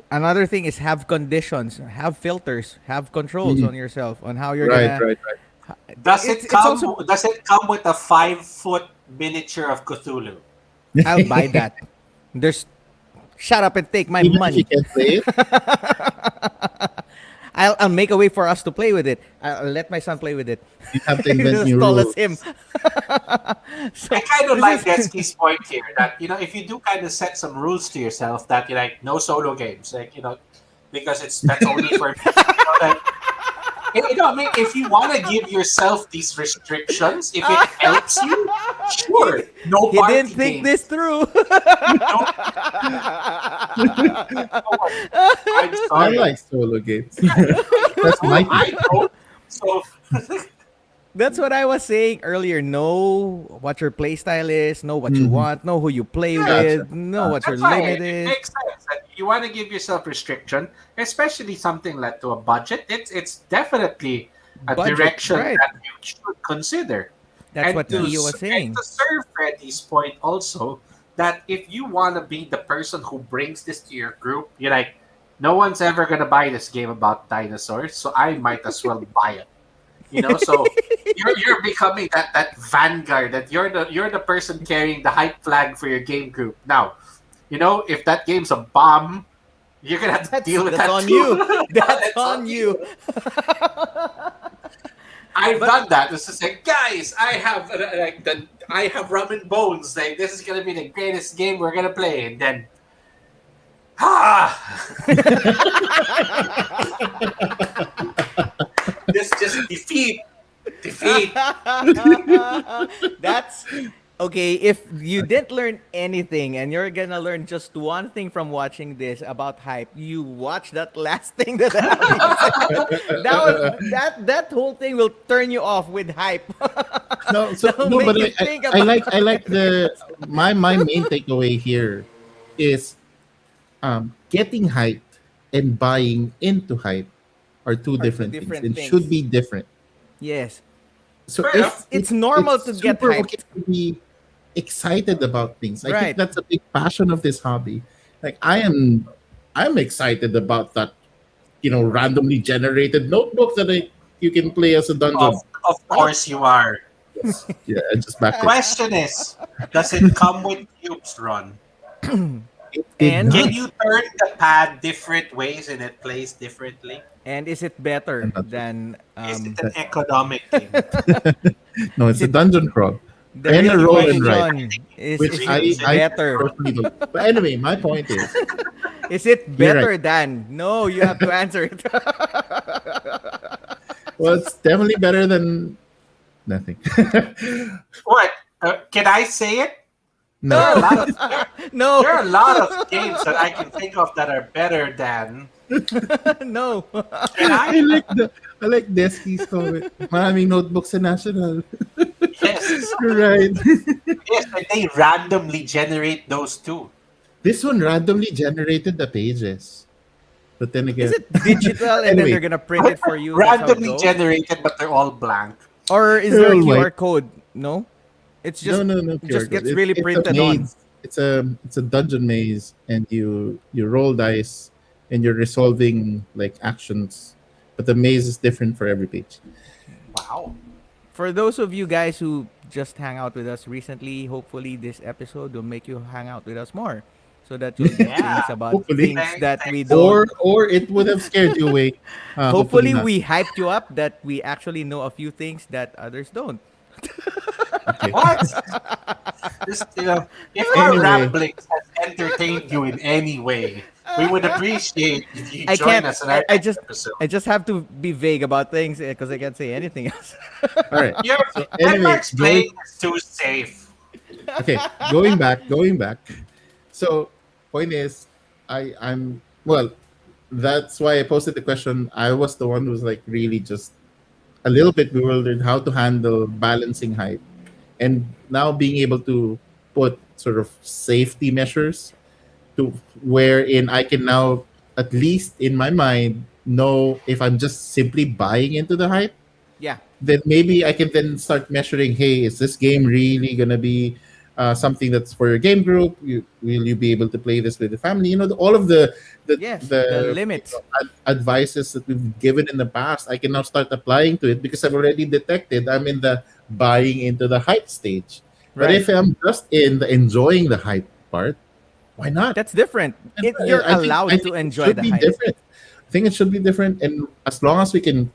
Another thing is have conditions, have filters, have controls Mhm. on yourself on how you're Right, gonna. right. Does It's it come? also Does it come with a 5-foot miniature of Cthulhu? I'll buy that. There's shut up and take my Even if you money. can't play it, I'll make a way for us to play with it. I'll let my son play with it. you have to invent As new tall rules. as him. So I kind of this like is- Detsky's point here that, you know, if you do kind of set some rules to yourself that you like no solo games, like, you know, because that's only for you know, like, you know, I mean, if you want to give yourself these restrictions, if it helps you, sure, no He party didn't think games. this through. I'm I sorry. like solo games. That's my I thing. don't. So That's what I was saying earlier. Know what your play style is. Know what you Mhm. want. Know who you play Gotcha. with. Know what your that's why limit it is. makes sense. That you want to give yourself restriction, especially something like to a budget. It's definitely a Budget, direction right. that you should consider. That's And what to Theo was s- saying. And to serve Freddy's point also, that if you want to be the person who brings this to your group, you're like, no one's ever going to buy this game about dinosaurs, so I might as well buy it. You know, so you're becoming that vanguard, that you're the person carrying the hype flag for your game group. Now, you know, if that game's a bomb, you're gonna have to deal with That's that on too. you. That's It's on you. I've done that. It's just like, guys, I have I have ramen bones. Like, this is gonna be the greatest game we're gonna play, and then, this just defeat. That's okay. If you didn't learn anything and you're gonna learn just one thing from watching this about hype, you watch that last thing that happened. That whole thing will turn you off with hype. No, so That'll no, make but you I, think I about like I like the my main takeaway here is getting hyped and buying into hype are two Are two different things different and things. should be different. Yes. So Fair if enough. It's normal to get super okay hyped. to be excited about things. I think Right. that's a big passion of this hobby. Like I'm excited about that, randomly generated notebook that you can play as a Of dungeon. of course you are. Yes. Yeah, I just backed it. Question is, does it come with cubes, Ron? It did And Can not. you turn the pad different ways and it plays differently? and is it I'm better not sure. than Is it an economic game? No, it's is a it dungeon crawl the and a real roll and write, question which is Really? it I better? personally don't. But anyway, my point is, Is it you're right. better than? No, you have to answer it. Well, it's definitely better than nothing. What? Can I say it? There No. are a No. lot of No. there are a lot of games that I can think of that are better than. No. Can I I? like I like Desky's comment. Maraming notebook sa national. Yes, You're right. yes, and they randomly generate those too. This one randomly generated the pages. But then Is again, it digital and then anyway, they're gonna print it for you? That's how it Randomly goes? generated, but they're all blank. Or is there a Oh my- QR code? No? It's just no it just QR gets code. really It's a printed on. maze. It's a dungeon maze, and you roll dice, and you're resolving like actions, but the maze is different for every page. Wow. For those of you guys who just hang out with us recently, hopefully this episode will make you hang out with us more, so that you'll get Yeah. things about Hopefully. things that we don't. Or it would have scared you away. Hopefully not. we hyped you up that we actually know a few things that others don't. Okay. What? Just, if our Anyway. ramblings has entertained you in any way, we would appreciate if you I join can't. us in our I next just. episode. I just have to be vague about things because I can't say anything else. All right. Your anyway, Denmark's playing is too safe. Okay, going back. So, point is, I'm well. That's why I posted the question. I was the one who was like really just a little bit bewildered how to handle balancing height, and now being able to put sort of safety measures to wherein I can now at least in my mind know if I'm just simply buying into the hype, Yeah. then maybe I can then start measuring. Hey, is this game really gonna be something that's for your game group? Will you be able to play this with the family? All of the Yes. The the limits. advices that we've given in the past. I can now start applying to it because I've already detected I'm in the buying into the hype stage. But Right. if I'm just in the enjoying the hype part, why not? That's different. You're allowed I to think it enjoy should the be hype. different. I think it should be different, and as long as we can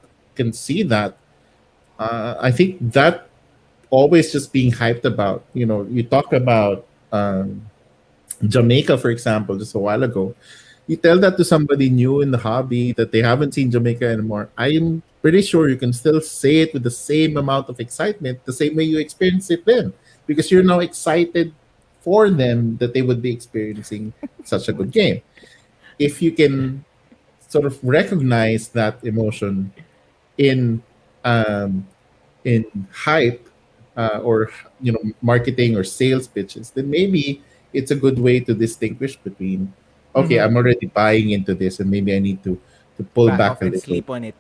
see that, I think that always just being hyped about. You talk about Jamaica, for example, just a while ago. You tell that to somebody new in the hobby that they haven't seen Jamaica anymore. I am pretty sure you can still say it with the same amount of excitement, the same way you experienced it then, because you're now excited for them that they would be experiencing such a good game. If you can sort of recognize that emotion in um, in hype or marketing or sales pitches, then maybe it's a good way to distinguish between okay, Mhm. I'm already buying into this, and maybe I need to pull Back back off a and little. sleep on it.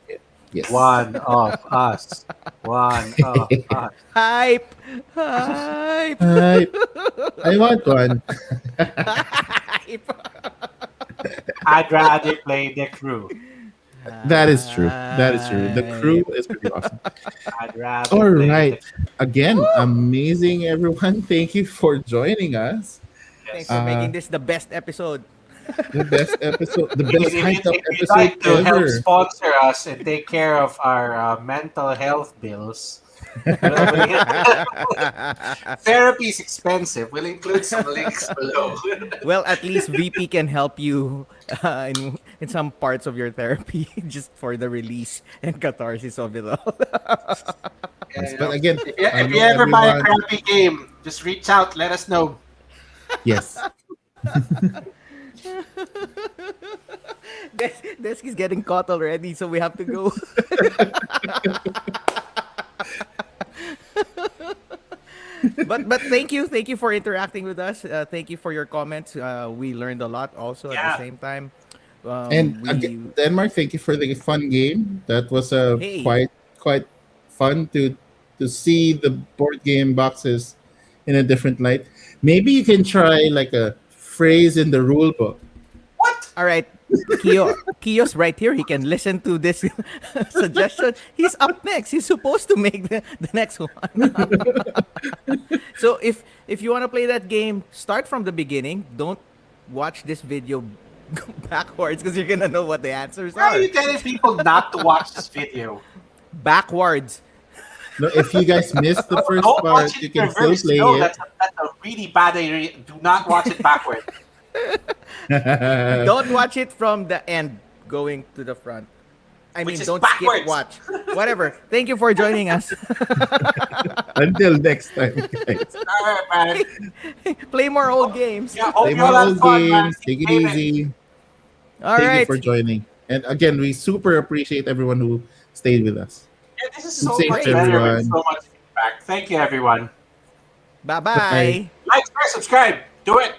Yes. One of us. One of us. Hype. Hype. I want one. Hype. I'd rather play the crew. That is true. That is true. The crew is pretty awesome. I'd rather All play right. the Again, amazing, everyone. Thank you for joining us. Thanks Yes. for making this the best episode. The best episode, the best If hyped up you'd like episode to help ever. sponsor us and take care of our mental health bills, therapy is expensive. We'll include some links below. Well, at least VP can help you in some parts of your therapy just for the release and catharsis of it all. Yes, but again, I If know you ever buy a everyone- crappy game, just reach out. Let us know. yes. Desk is getting caught already, so we have to go. but thank you for interacting with us. Thank you for your comments. We learned a lot also at Yeah. the same time. And We again, Denmark, thank you for the fun game. That was hey, quite fun to see the board game boxes in a different light. Maybe you can try like a phrase in the rule book. What? all right. Kiyo's right here. He can listen to this suggestion. He's up next. He's supposed to make the next one. So if you want to play that game, start from the beginning. Don't watch this video backwards because you're gonna know what the answers Why are are. you telling people not to watch this video? Backwards. No, if you guys missed the first Don't part, watch you it can still reverse. play No, it. that's a really bad idea. Do not watch it backward. Don't watch it from the end going to the front. I Which mean, is don't backwards. skip watch. Whatever. Thank you for joining us. Until next time, guys. All right, man. Play more old games. Yeah, hope Play you more all had old fun, man. games. Take it Keep gaming. easy. All Thank you right. for joining. And again, we super appreciate everyone who stayed with us. Yeah, this is Keep so safe, much better with everyone. so much feedback. Thank you, everyone. Bye bye. Bye. Like, share, subscribe. Do it.